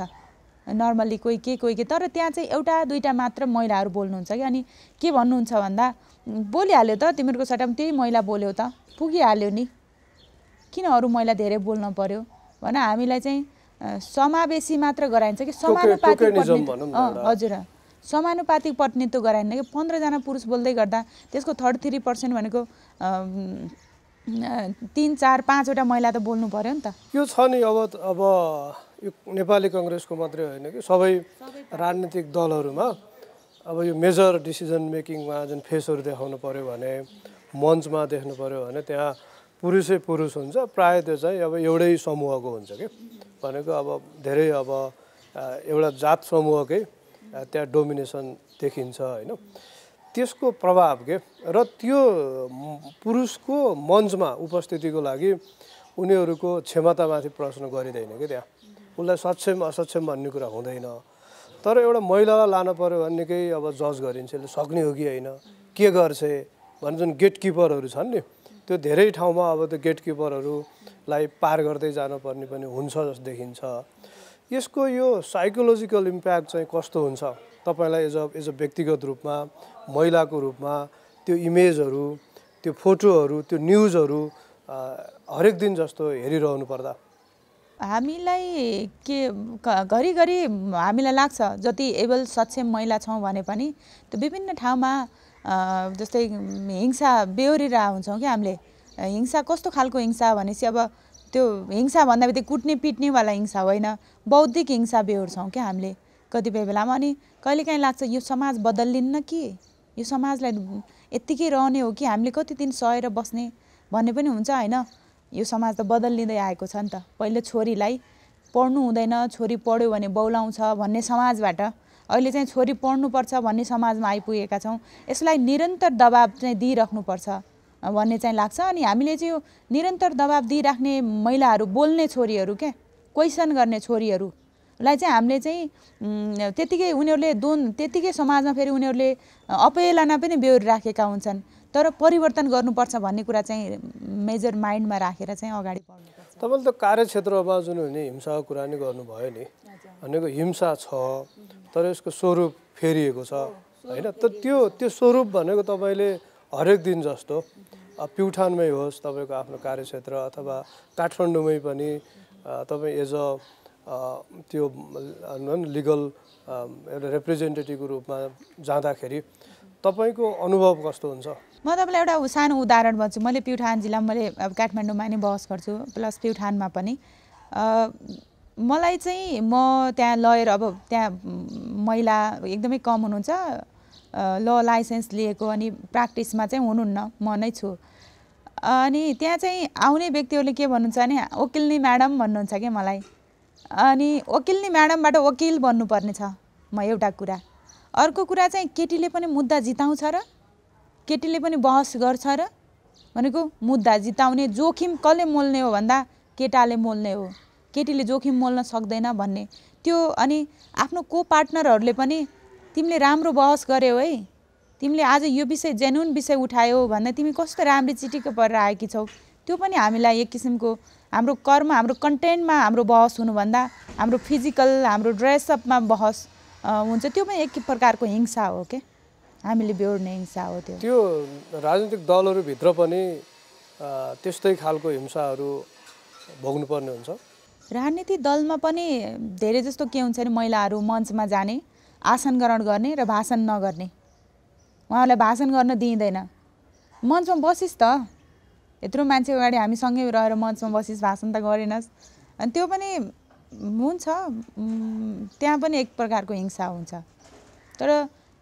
नर्मली, कोही के, तर त्यहाँ चाहिँ 1-2टा मात्र महिलाहरू बोल्नुहुन्छ कि। अनि के भन्नुहुन्छ भन्दा, बोलिहाल्यो त तिमीहरूको सट्टामा त्यही महिला बोल्यो त पुगिहाल्यो नि, किन अरू महिला धेरै बोल्न पर्यो भने हामीलाई चाहिँ समावेशी मात्र गराइन्छ कि, समानुपातिक हजुर समानुपातिक प्रतिनिधित्व गराइन्न कि। 15 जना पुरुष बोल्दै गर्दा त्यसको 33% भनेको 3, 4, 5 वटा महिला त बोल्नु पर्यो नि त। यो छ नि अब यो नेपाली कांग्रेसको मात्रै होइन कि सबै राजनीतिक दलहरूमा अब यो मेजर डिसिजन मेकिङमा जुन फेसहरू देखाउनु पर्यो भने मञ्चमा देख्नु पर्यो भने त्यहाँ पुरुषै पुरुष हुन्छ, प्रायः त्यो चाहिँ अब एउटै समूहको हुन्छ कि भनेको अब धेरै अब एउटा जात समूहकै त्यहाँ डोमिनेसन देखिन्छ होइन। त्यसको प्रभाव के र त्यो पुरुषको मञ्चमा उपस्थितिको लागि उनीहरूको क्षमतामाथि प्रश्न गरिँदैन कि त्यहाँ उसलाई सक्षम असक्षम भन्ने कुरा हुँदैन। तर एउटा महिलालाई लानु पर्यो भने निकै अब जज गरिन्छ, यसले सक्ने हो कि होइन, के गर्छ भन्ने जुन गेटकिपरहरू छन् नि त्यो धेरै ठाउँमा अब त्यो गेटकिपरहरूलाई पार गर्दै जानुपर्ने पनि हुन्छ जस्तो देखिन्छ। यसको यो साइकोलोजिकल इम्प्याक्ट चाहिँ कस्तो हुन्छ तपाईँलाई एज अ व्यक्तिगत रूपमा महिलाको रूपमा त्यो इमेजहरू त्यो फोटोहरू त्यो न्युजहरू हरेक दिन जस्तो हेरिरहनु पर्दा हामीलाई के घरिघरि हामीलाई लाग्छ जति एबल सक्षम महिला छौँ भने पनि त्यो विभिन्न ठाउँमा जस्तै हिंसा बेहोरिरहेको हुन्छौँ कि हामीले। हिंसा कस्तो खालको हिंसा भनेपछि अब त्यो हिंसा भन्दा बित्तिकै कुट्ने पिट्नेवाला हिंसा होइन, बौद्धिक हिंसा बेहोर्छौँ क्या हामीले कतिपय बेलामा। अनि कहिलेकाहीँ लाग्छ यो समाज बदलिन्न कि यो समाजलाई यत्तिकै रहने हो कि हामीले कति दिन सहेर बस्ने भन्ने पनि हुन्छ होइन। यो समाज त बदलिँदै आएको छ नि त। पहिले छोरीलाई पढ्नु हुँदैन, छोरी पढ्यो भने बौलाउँछ भन्ने समाजबाट अहिले चाहिँ छोरी पढ्नुपर्छ भन्ने समाजमा आइपुगेका छौँ। यसलाई निरन्तर दबाब चाहिँ दिइराख्नुपर्छ भन्ने चाहिँ लाग्छ। अनि हामीले चाहिँ यो निरन्तर दबाब दिइराख्ने महिलाहरू, बोल्ने छोरीहरू क्या, क्वेसन गर्ने छोरीहरूलाई चाहिँ हामीले चाहिँ त्यतिकै उनीहरूले त्यतिकै समाजमा फेरि उनीहरूले अपहेलना पनि बेहोरिराखेका हुन्छन्। तर परिवर्तन गर्नुपर्छ भन्ने कुरा चाहिँ मेजर माइन्डमा राखेर चाहिँ अगाडि बढ्नुपर्छ। तपाईँले त कार्यक्षेत्रमा जुन हुने हिंसाको कुरा नि गर्नुभयो नि, भनेको हिंसा छ तर यसको स्वरूप फेरिएको छ होइन। त त्यो स्वरूप भनेको तपाईँले हरेक दिन जस्तो प्युठानमै होस् तपाईँको आफ्नो कार्यक्षेत्र अथवा काठमाडौँमै पनि तपाईँ एज अ त्यो लिगल एउटा रिप्रेजेन्टेटिभको रूपमा जाँदाखेरि तपाईँको अनुभव कस्तो हुन्छ? म तपाईँलाई एउटा सानो उदाहरण भन्छु। मैले प्युठान जिल्लामा मैले अब काठमाडौँमा नि बहस गर्छु प्लस प्युठानमा पनि। मलाई चाहिँ म त्यहाँ लयर अब त्यहाँ महिला एकदमै कम हुनुहुन्छ, ल लाइसेन्स लिएको अनि प्र्याक्टिसमा चाहिँ हुनुहुन्न, म नै छु। अनि त्यहाँ चाहिँ आउने व्यक्तिहरूले के भन्नुहुन्छ भने वकिल्नी म्याडम भन्नुहुन्छ क्या मलाई। अनि वकिल्नी म्याडमबाट वकिल बन्नुपर्ने छ म एउटा कुरा। अर्को कुरा चाहिँ केटीले पनि मुद्दा जिताउँछ र केटीले पनि बहस गर्छ र भनेको मुद्दा जिताउने जोखिम कसले मोल्ने हो भन्दा केटाले मोल्ने हो, केटीले जोखिम मोल्न सक्दैन भन्ने त्यो। अनि आफ्नो को पार्टनरहरूले पनि तिमीले राम्रो बहस गर्यौ है, तिमीले आज यो विषय जेन्युन विषय उठायौ भन्दा तिमी कस्तो राम्री चिटिक्क परेर आएकी छौ, त्यो पनि हामीलाई एक किसिमको हाम्रो कर्म हाम्रो कन्टेन्टमा हाम्रो बहस हुनुभन्दा हाम्रो फिजिकल हाम्रो ड्रेसअपमा बहस हुन्छ, त्यो पनि एक प्रकारको हिंसा हो के, हामीले बेहोर्ने हिंसा हो त्यो। त्यो राजनीतिक दलहरूभित्र पनि त्यस्तै खालको हिंसाहरू भोग्नुपर्ने हुन्छ। राजनीतिक दलमा पनि धेरै जस्तो के हुन्छ भने महिलाहरू मञ्चमा जाने, आसन ग्रहण गर्ने र भाषण नगर्ने, उहाँहरूलाई भाषण गर्न दिइँदैन। मञ्चमा बसिस् त, यत्रो मान्छे अगाडि हामी सँगै रहेर मञ्चमा बसिस्, भाषण त गरेनस्। अनि त्यो पनि हुन्छ, त्यहाँ पनि एक प्रकारको हिंसा हुन्छ। तर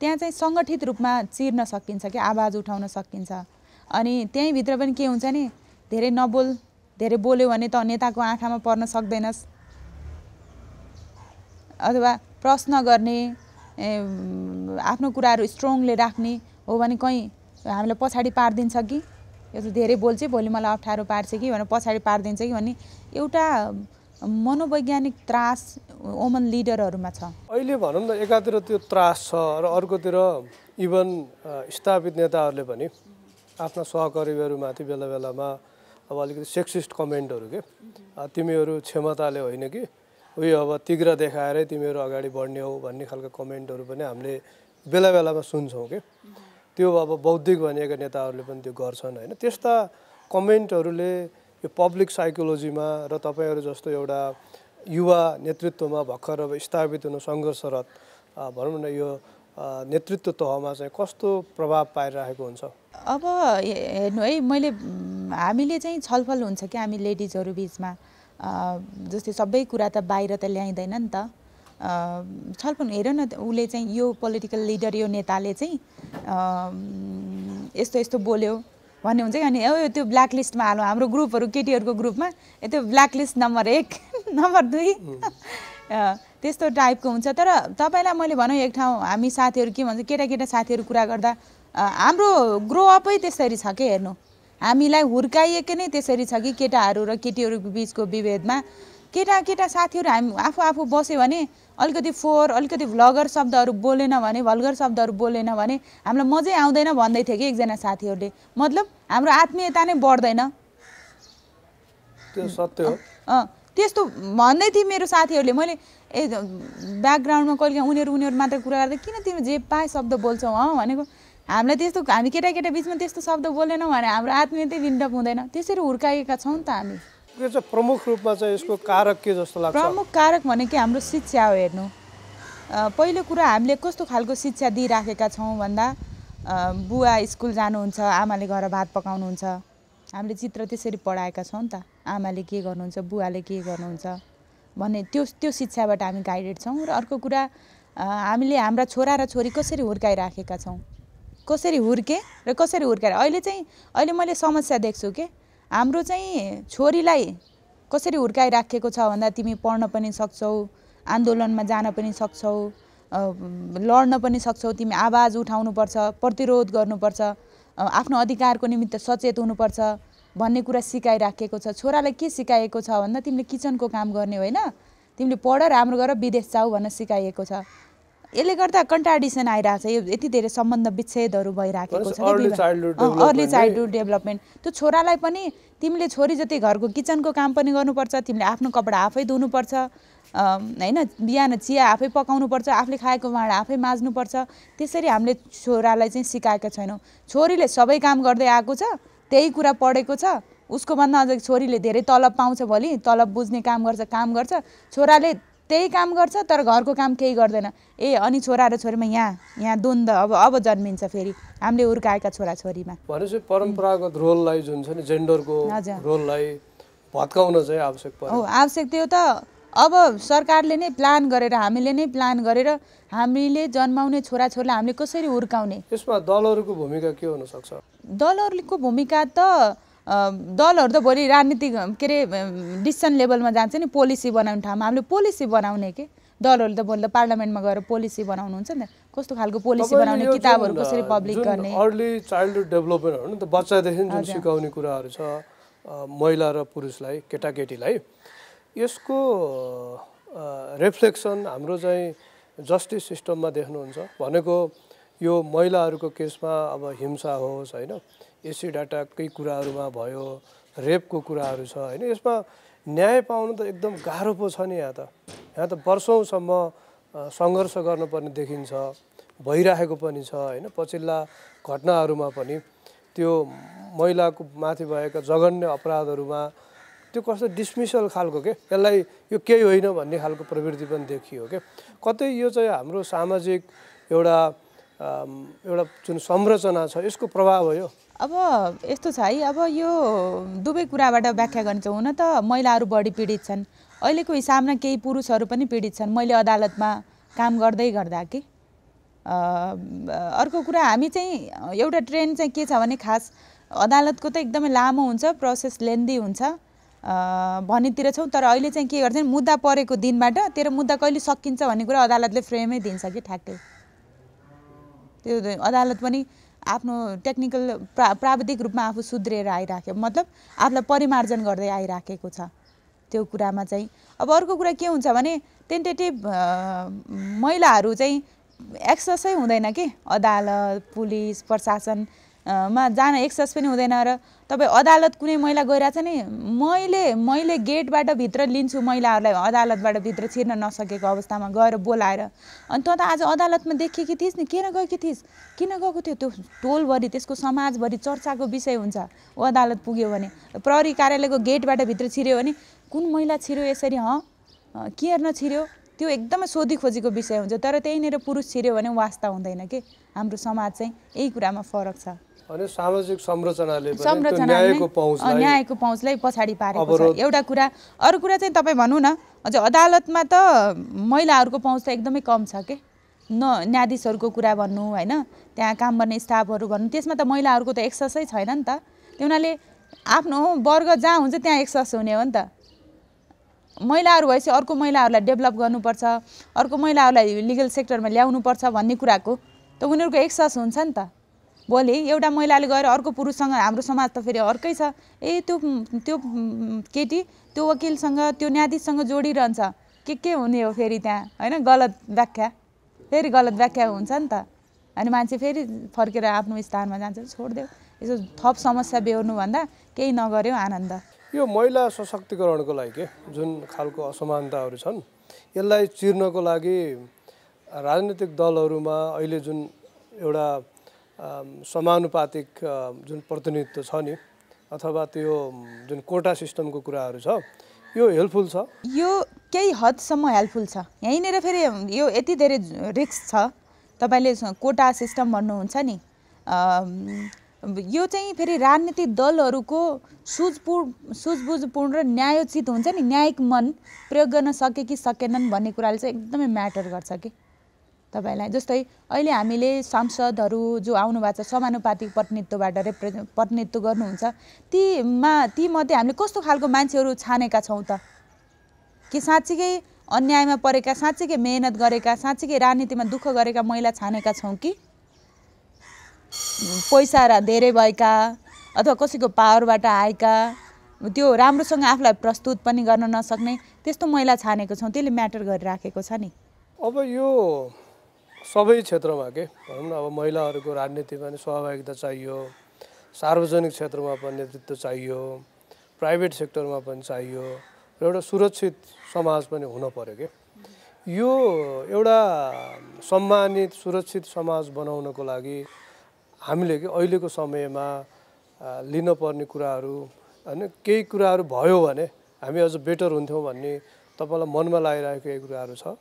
त्यहाँ चाहिँ सङ्गठित रूपमा चिर्न सकिन्छ कि आवाज उठाउन सकिन्छ। अनि त्यहीँभित्र पनि के हुन्छ नि धेरै नबोल, धेरै बोल्यो भने त नेताको आँखामा पर्न सक्दैनस्, अथवा प्रश्न गर्ने आफ्नो कुराहरू स्ट्रङले राख्ने हो भने कहीँ हामीलाई पछाडि पारिदिन्छ कि यो त धेरै बोल्छ भोलि मलाई अप्ठ्यारो पार्छ कि भनेर पछाडि पारिदिन्छ कि भन्ने एउटा मनोवैज्ञानिक त्रास वुमन लिडरहरूमा छ। अहिले भनौँ न एकातिर त्यो त्रास छ र अर्कोतिर इभन स्थापित नेताहरूले पनि आफ्ना सहकर्मीहरूमाथि बेला बेलामा अब अलिकति सेक्सिस्ट कमेन्टहरू के तिमीहरू क्षमताले होइन कि उयो अब तिग्रा देखाएरै तिमीहरू अगाडि बढ्ने हो भन्ने खालको कमेन्टहरू पनि हामीले बेला बेलामा सुन्छौँ कि त्यो अब बौद्धिक भनिएका नेताहरूले पनि त्यो गर्छन् होइन। त्यस्ता कमेन्टहरूले यो पब्लिक साइकोलोजीमा र तपाईँहरू जस्तो एउटा युवा नेतृत्वमा भर्खर अब स्थापित हुन सङ्घर्षरत भनौँ न यो नेतृत्व तहमा चाहिँ कस्तो प्रभाव पाइरहेको हुन्छ? अब हेर्नु है, हामीले चाहिँ छलफल हुन्छ कि हामी लेडिजहरू बिचमा जस्तै सबै कुरा त बाहिर त ल्याइँदैन नि त। छलफल हेर न, उसले चाहिँ यो पोलिटिकल लिडर, यो नेताले चाहिँ यस्तो यस्तो बोल्यो भन्ने हुन्छ कि, अनि त्यो ब्ल्याक लिस्टमा हालौँ। हाम्रो ग्रुपहरू, केटीहरूको ग्रुपमा त्यो ब्ल्याक लिस्ट नम्बर 1 नम्बर 2 त्यस्तो टाइपको हुन्छ। तर तपाईँलाई मैले भनौँ, एक ठाउँ हामी साथीहरू के भन्छ, केटा साथीहरू कुरा गर्दा हाम्रो ग्रो अपै त्यसरी छ के। हेर्नु, हामीलाई हुर्काइएको नै त्यसरी छ कि केटाहरू र केटीहरूको बिचको विभेदमा केटा साथीहरू हामी आफू बस्यो भने अलिकति अलिकति भल्गर शब्दहरू बोलेन भने हामीलाई मजै आउँदैन भन्दै थियो कि एकजना साथीहरूले। मतलब हाम्रो आत्मीयता नै बढ्दैन। त्यो सत्य हो। त्यस्तो भन्दै थिए मेरो साथीहरूले। मैले ब्याकग्राउन्डमा कहिले उनीहरू मात्र कुरा गर्दा किन तिमी जे पाए शब्द बोल्छौ भनेको। हामीलाई त्यस्तो, हामी केटा बिचमा त्यस्तो शब्द बोलेनौँ भने हाम्रो आत्मीयतै बिल्डअप हुँदैन। त्यसरी हुर्काएका छौँ नि त हामी। यो चाहिँ प्रमुख रूपमा चाहिँ यसको कारक के जस्तो लाग्छ? प्रमुख कारक भनेको हाम्रो शिक्षा हो। हेर्नु, पहिलो कुरा हामीले कस्तो खालको शिक्षा दिइराखेका छौँ भन्दा, बुवा स्कुल जानुहुन्छ, आमाले घर भात पकाउनुहुन्छ। हामीले चित्र त्यसरी पढाएका छौँ नि त। आमाले के गर्नुहुन्छ, बुवाले के गर्नुहुन्छ भन्ने त्यो शिक्षाबाट हामी गाइडेड छौँ। र अर्को कुरा, हामीले हाम्रा छोरा र छोरी कसरी हुर्काइराखेका छौँ, कसरी हुर्के र कसरी हुर्काएर। अहिले मैले समस्या देख्छु के, हाम्रो चाहिँ छोरीलाई कसरी हुर्काइराखेको छ भन्दा, तिमी पढ्न पनि सक्छौ, आन्दोलनमा जान पनि सक्छौ, लड्न पनि सक्छौ, तिमी आवाज उठाउनुपर्छ, प्रतिरोध गर्नुपर्छ, आफ्नो अधिकारको निमित्त सचेत हुनुपर्छ भन्ने कुरा सिकाइराखेको छ। छोरालाई के सिकाएको छ भन्दा, तिमीले किचनको काम गर्ने होइन, तिमीले पढ, राम्रो गर, विदेश जाऊ भन्न सिकाइएको छ। यसले गर्दा कन्ट्राडिक्सन आइरहेको छ। यो यति धेरै सम्बन्ध विच्छेदहरू भइराखेको छ। Early childhood development. त्यो छोरालाई पनि तिमीले छोरी जति घरको किचनको काम पनि गर्नुपर्छ, तिमीले आफ्नो कपडा आफै धुनुपर्छ, होइन, बिहान चिया आफै पकाउनुपर्छ, आफूले खाएको भाँडा आफै माझ्नुपर्छ। त्यसरी हामीले छोरालाई चाहिँ सिकाएका छैनौँ। छोरीले सबै काम गर्दै आएको छ, त्यही कुरा पढेको छ, उसको भन्दा अझ छोरीले धेरै तलब पाउँछ, भोलि तलब बुझ्ने काम गर्छ, छोराले त्यही काम गर्छ तर घरको काम केही गर्दैन। अनि छोरा र छोरीमा यहाँ द्वन्द अब जन्मिन्छ फेरि हामीले हुर्काएका छोराछोरीमा। भनेपछि परम्परागत रोललाई जुन छ नि, जेन्डरको रोललाई भत्काउन चाहिँ आवश्यक पर्यो। आवश्यक थियो त। अब सरकारले नै प्लान गरेर, हामीले नै प्लान गरेर हामीले जन्माउने छोराछोरीलाई हामीले कसरी हुर्काउने, यसमा दलहरूको भूमिका के हुन सक्छ? दलहरूको भूमिका त, दलहरू त भोलि राजनीतिक के अरे डिसिसन लेभलमा जान्छ नि, पोलिसी बनाउने ठाउँमा हामीले पोलिसी बनाउने के। दलहरूले त भोलि पार्लियामेन्टमा गएर पोलिसी बनाउनुहुन्छ नि त, कस्तो खालको पोलिसी बनाउने, किताबहरू कसरी पब्लिक गर्ने। अर्ली चाइल्डहुड डेभलपमेन्ट हो नि त, बच्चादेखि जुन सिकाउने कुराहरू छ महिला र पुरुषलाई, केटाकेटीलाई, यसको रिफ्लेक्सन हाम्रो चाहिँ जस्टिस सिस्टममा देख्नुहुन्छ। भनेको यो महिलाहरूको केसमा अब हिंसा होस्, होइन, एसिड अट्याककै कुराहरूमा भयो, रेपको कुराहरू छ, होइन, यसमा न्याय पाउनु त एकदम गाह्रो पो छ नि। यहाँ त वर्षौँसम्म सङ्घर्ष गर्नुपर्ने देखिन्छ, भइरहेको पनि छ, होइन। पछिल्ला घटनाहरूमा पनि त्यो महिलाको माथि भएका जघन्य अपराधहरूमा त्यो कस्तो डिसमिसल खालको के, यसलाई यो केही होइन भन्ने खालको प्रवृत्ति पनि देखियो के। कतै यो चाहिँ हाम्रो सामाजिक एउटा जुन संरचना छ यसको प्रभाव हो यो। अब यस्तो छ है, अब यो दुवै कुराबाट व्याख्या गर्न चाहौँ न त। महिलाहरू बढी पीडित छन् अहिलेको हिसाबमा, केही पुरुषहरू पनि पीडित छन्। मैले अदालतमा काम गर्दा कि अर्को कुरा, हामी चाहिँ एउटा ट्रेन्ड चाहिँ के छ भने, खास अदालतको त एकदमै लामो हुन्छ, प्रोसेस लेन्दी हुन्छ भन्नेतिर छौँ। तर अहिले चाहिँ के गर्छ, मुद्दा परेको दिनबाट तेरो मुद्दा कहिले सकिन्छ भन्ने कुरा अदालतले फ्रेमै दिन्छ कि ठ्याक्कै। त्यो अदालत पनि आफ्नो टेक्निकल प्राविधिक रूपमा आफू सुध्रिएर आइराख्यो, मतलब आफूलाई परिमार्जन गर्दै आइराखेको छ त्यो कुरामा चाहिँ। अब अर्को कुरा के हुन्छ भने, टेन्टेटिभ महिलाहरू चाहिँ एक्सेसै हुँदैन कि, अदालत, पुलिस, प्रशासनमा जान एक्सेस पनि हुँदैन। र तपाईँ अदालत कुनै महिला गइरहेछ नि, मैले गेटबाट भित्र लिन्छु महिलाहरूलाई, अदालतबाट भित्र छिर्न नसकेको अवस्थामा गएर बोलाएर, अनि त आज अदालतमा देखिएकी थिइस् नि, किन गएको थियो, त्यो टोलभरि, त्यसको समाजभरि चर्चाको विषय हुन्छ। ऊ अदालत पुग्यो भने, प्रहरी कार्यालयको गेटबाट भित्र छिर्यो भने, कुन महिला छिर्यो यसरी, के हेर्न छिर्यो, त्यो एकदमै सोधी खोजीको विषय हुन्छ। तर त्यहीँनिर पुरुष छिर्यो भने वास्ता हुँदैन के। हाम्रो समाज चाहिँ यही कुरामा फरक छ। अनि सामाजिक संरचनाले न्यायको पहुँचलाई पछाडि पारेको छ एउटा कुरा। अरू कुरा चाहिँ तपाईँ भनौँ न, अझ अदालतमा त महिलाहरूको पहुँच त एकदमै कम छ के। न्यायाधीशहरूको कुरा भन्नु होइन, त्यहाँ काम गर्ने स्टाफहरू भन्नु, त्यसमा त महिलाहरूको त एक्सेसै छैन नि त। त्यो हुनाले आफ्नो वर्ग जहाँ हुन्छ त्यहाँ एक्सेस हुने हो नि त। महिलाहरू भएपछि अर्को महिलाहरूलाई डेभलप गर्नुपर्छ, अर्को महिलाहरूलाई लिगल सेक्टरमा ल्याउनुपर्छ भन्ने कुराको त उनीहरूको एक्सेस हुन्छ नि त। भोलि एउटा महिलाले गएर अर्को पुरुषसँग, हाम्रो समाज त फेरि अर्कै छ, त्यो केटी त्यो वकिलसँग त्यो न्यायाधीशसँग जोडिरहन्छ, के हुने हो फेरि त्यहाँ होइन। गलत व्याख्या हुन्छ नि त। अनि मान्छे फेरि फर्केर आफ्नो स्थानमा जान्छ। छोडिदेऊ, यसो थप समस्या बेहोर्नुभन्दा केही नगर्यो आनन्द। यो महिला सशक्तिकरणको लागि के जुन खालको असमानताहरू छन् यसलाई चिर्नको लागि राजनीतिक दलहरूमा अहिले जुन एउटा समानुपातिक जुन प्रतिनिधित्व छ नि, अथवा त्यो जुन कोटा सिस्टमको कुराहरू छ, यो हेल्पफुल छ। यो केही हदसम्म हेल्पफुल छ। यहीँनिर फेरि यो यति धेरै रिस्क छ। तपाईँले कोटा सिस्टम भन्नुहुन्छ नि, यो चाहिँ फेरि राजनीतिक दलहरूको सुझबुझपूर्ण र न्यायोचित हुन्छ नि, न्यायिक मन प्रयोग गर्न सके कि सकेनन् भन्ने कुराले चाहिँ एकदमै म्याटर गर्छ कि तपाईँलाई। जस्तै अहिले हामीले सांसदहरू जो आउनु भएको छ समानुपातिक प्रतिनिधित्वबाट प्रतिनिधित्व गर्नुहुन्छ, तीमध्ये हामीले कस्तो खालको मान्छेहरू छानेका छौँ त? कि साँच्चीकै अन्यायमा परेका, साँच्चीकै मेहनत गरेका, साँच्चीकै राजनीतिमा दुःख गरेका महिला छानेका छौँ कि पैसा धेरै भएका अथवा कसैको पावरबाट आएका, त्यो राम्रोसँग आफूलाई प्रस्तुत पनि गर्न नसक्ने त्यस्तो महिला छानेको छौँ? त्यसले म्याटर गरिराखेको छ नि। अब यो सबै क्षेत्रमा के भनौँ न, अब महिलाहरूको राजनीतिमा पनि सहभागिता चाहियो, सार्वजनिक क्षेत्रमा पनि नेतृत्व चाहियो, प्राइभेट सेक्टरमा पनि चाहियो, र एउटा सुरक्षित समाज पनि हुन पर्यो के। यो एउटा सम्मानित सुरक्षित समाज बनाउनको लागि हामीले के अहिलेको समयमा लिनुपर्ने कुराहरू होइन, केही कुराहरू भयो भने हामी अझ बेटर हुन्थ्यौँ भन्ने तपाईँलाई मनमा लागिरहेको केही कुराहरू छ?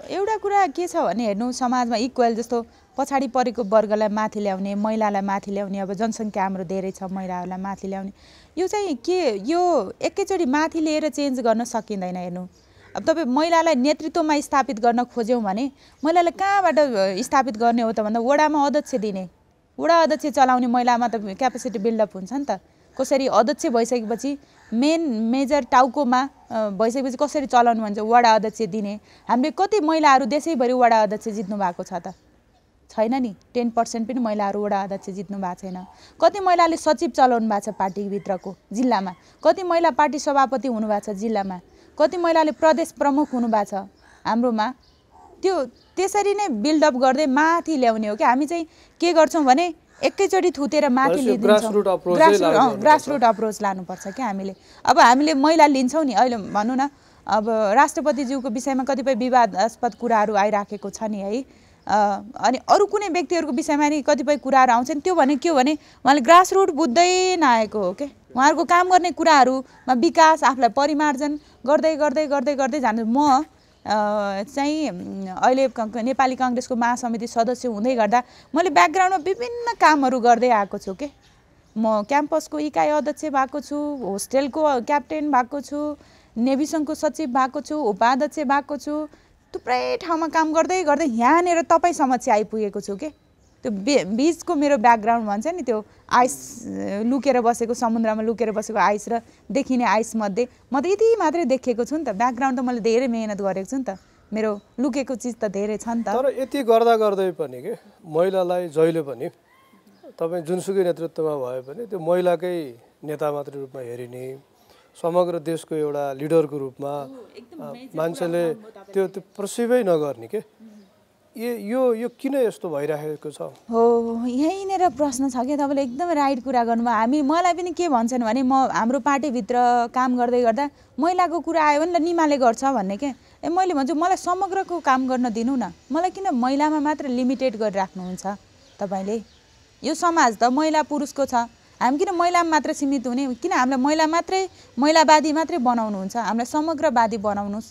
एउटा कुरा के छ भने हेर्नु, समाजमा इक्वल जस्तो पछाडि परेको वर्गलाई माथि ल्याउने, महिलालाई माथि ल्याउने, अब जनसङ्ख्या हाम्रो धेरै छ, महिलाहरूलाई माथि ल्याउने, यो चाहिँ के, यो एकैचोटि माथि लिएर चेन्ज गर्न सकिँदैन। हेर्नु, अब तपाईँ महिलालाई नेतृत्वमा स्थापित गर्न खोज्यौँ भने महिलालाई कहाँबाट स्थापित गर्ने हो त भन्दा वडामा अध्यक्ष दिने, वडा अध्यक्ष चलाउने महिलामा त क्यापेसिटी बिल्डअप हुन्छ नि त। कसरी अध्यक्ष भइसकेपछि मेजर टाउकोमा भइसकेपछि कसरी चलाउनु भन्छ, वडा अध्यक्ष दिने। हामीले कति महिलाहरू देशैभरि वडा अध्यक्ष जित्नु भएको छ त? छैन नि। 10% पनि महिलाहरू वडा अध्यक्ष जित्नु भएको छैन। कति महिलाले सचिव चलाउनु भएको छ पार्टीभित्रको जिल्लामा, कति महिला पार्टी सभापति हुनुभएको छ जिल्लामा, कति महिलाले प्रदेश प्रमुख हुनुभएको छ हाम्रोमा। त्यो त्यसरी नै बिल्डअप गर्दै माथि ल्याउने हो कि। हामी चाहिँ के गर्छौँ भने एकैचोटि थुतेर माथि लिदिन्छौँ। ग्रासरुट अप्रोच लानुपर्छ क्या हामीले। अब हामीले महिला लिन्छौँ नि, अहिले भनौँ न, अब राष्ट्रपतिज्यूको विषयमा कतिपय विवादास्पद कुराहरू आइराखेको छ नि है, अनि अरू कुनै व्यक्तिहरूको विषयमा नि कतिपय कुराहरू आउँछन्। त्यो भने के हो भने उहाँले ग्रासरुट बुझ्दै नआएको हो क्या। उहाँहरूको काम गर्ने कुराहरूमा विकास, आफूलाई परिमार्जन गर्दै गर्दै गर्दै गर्दै जानु। म चाहिँ अहिले नेपाली काङ्ग्रेसको महासमिति सदस्य हुँदै गर्दा मैले ब्याकग्राउन्डमा विभिन्न कामहरू गर्दै आएको छु के। म क्याम्पसको इकाइ अध्यक्ष भएको छु, होस्टेलको क्याप्टेन भएको छु, नेभी सङ्घको सचिव भएको छु, उपाध्यक्ष भएको छु, थुप्रै ठाउँमा काम गर्दै गर्दै यहाँनिर तपाईँ समक्ष आइपुगेको छु के। त्यो बिचको मेरो ब्याकग्राउन्ड भन्छ नि, त्यो आइस लुकेर बसेको, समुद्रमा लुकेर बसेको आइस र देखिने आइसमध्ये म त यति मात्रै देखेको छु नि त। ब्याकग्राउन्ड त मैले धेरै मेहनत गरेको छु नि त, मेरो लुकेको चिज त धेरै छ नि त। तर यति गर्दा गर्दै पनि के महिलालाई जहिले पनि तपाईँ जुनसुकै नेतृत्वमा भए पनि त्यो महिलाकै नेता मात्रै रूपमा हेरिने, समग्र देशको एउटा लिडरको रूपमा मान्छेले त्यो पर्सिभै नगर्ने के। यो किन यस्तो भइरहेको छ? हो, यहीँनिर प्रश्न छ कि तपाईँले एकदमै राइट कुरा गर्नुभयो। मलाई पनि के भन्छन् भने, म हाम्रो पार्टीभित्र काम गर्दै गर्दा महिलाको कुरा आयो भने ल निमाले गर्छ भन्ने के। मैले भन्छु मलाई समग्रको काम गर्न दिनु न, मलाई किन महिलामा मात्र लिमिटेड गरिराख्नुहुन्छ तपाईँले? यो समाज त महिला पुरुषको छ, हामी किन महिलामा मात्र सीमित हुने? किन हामीलाई महिला मात्रै महिलावादी मात्रै बनाउनुहुन्छ? हामीलाई समग्रवादी बनाउनुहोस्।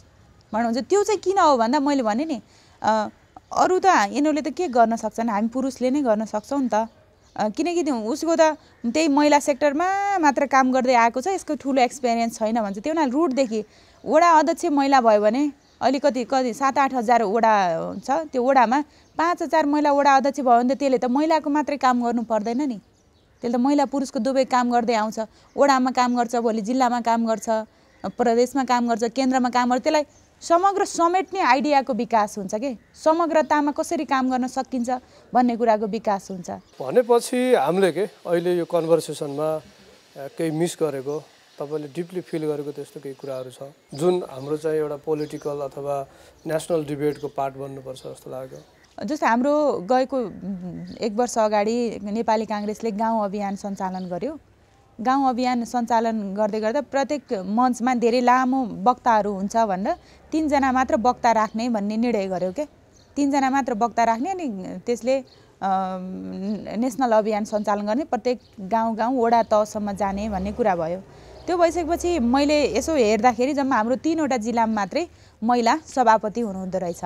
भन्नुहुन्छ। त्यो चाहिँ किन हो भन्दा मैले भने नि अरू त यिनीहरूले त के गर्न सक्छन्, हामी पुरुषले नै गर्न सक्छौँ नि त। किनकि उसको त त्यही महिला सेक्टरमा मात्र काम गर्दै आएको छ, यसको ठुलो एक्सपिरियन्स छैन भन्छ। त्यो हुनाले रुटदेखि वडा अध्यक्ष महिला भयो भने अहिले कति 7-8 हजार वडा छ, त्यो वडामा 5,000 महिला वडा अध्यक्ष भयो भने त त्यसले त महिलाको मात्रै काम गर्नु पर्दैन नि, त्यसले त महिला पुरुषको दुवै काम गर्दै आउँछ। वडामा काम गर्छ, भोलि जिल्लामा काम गर्छ, प्रदेशमा काम गर्छ, केन्द्रमा काम गर्छ। त्यसलाई समग्र समेट्ने आइडियाको विकास हुन्छ के, समग्रतामा कसरी काम गर्न सकिन्छ भन्ने कुराको विकास हुन्छ। भनेपछि हामीले के अहिले यो कन्भर्सेसनमा केही मिस गरेको, तपाईँले डिपली फिल गरेको त्यस्तो केही कुराहरू छ जुन हाम्रो चाहिँ एउटा पोलिटिकल अथवा नेसनल डिबेटको पार्ट बन्नुपर्छ जस्तो लाग्यो? जस्तै हाम्रो गएको 1 वर्ष अगाडि नेपाली काङ्ग्रेसले गाउँ अभियान सञ्चालन गर्यो। गाउँ अभियान सञ्चालन गर्दै गर्दा प्रत्येक मञ्चमा धेरै लामो वक्ताहरू हुन्छ भनेर 3 जना मात्र वक्ता राख्ने भन्ने निर्णय गर्यो के। 3 जना मात्र वक्ता राख्ने अनि त्यसले नेसनल अभियान सञ्चालन गर्ने, प्रत्येक गाउँ वडा तहसम्म जाने भन्ने कुरा भयो। त्यो भइसकेपछि मैले यसो हेर्दाखेरि जम्मा हाम्रो 3वटा जिल्लामा मात्रै महिला सभापति हुनुहुँदो रहेछ।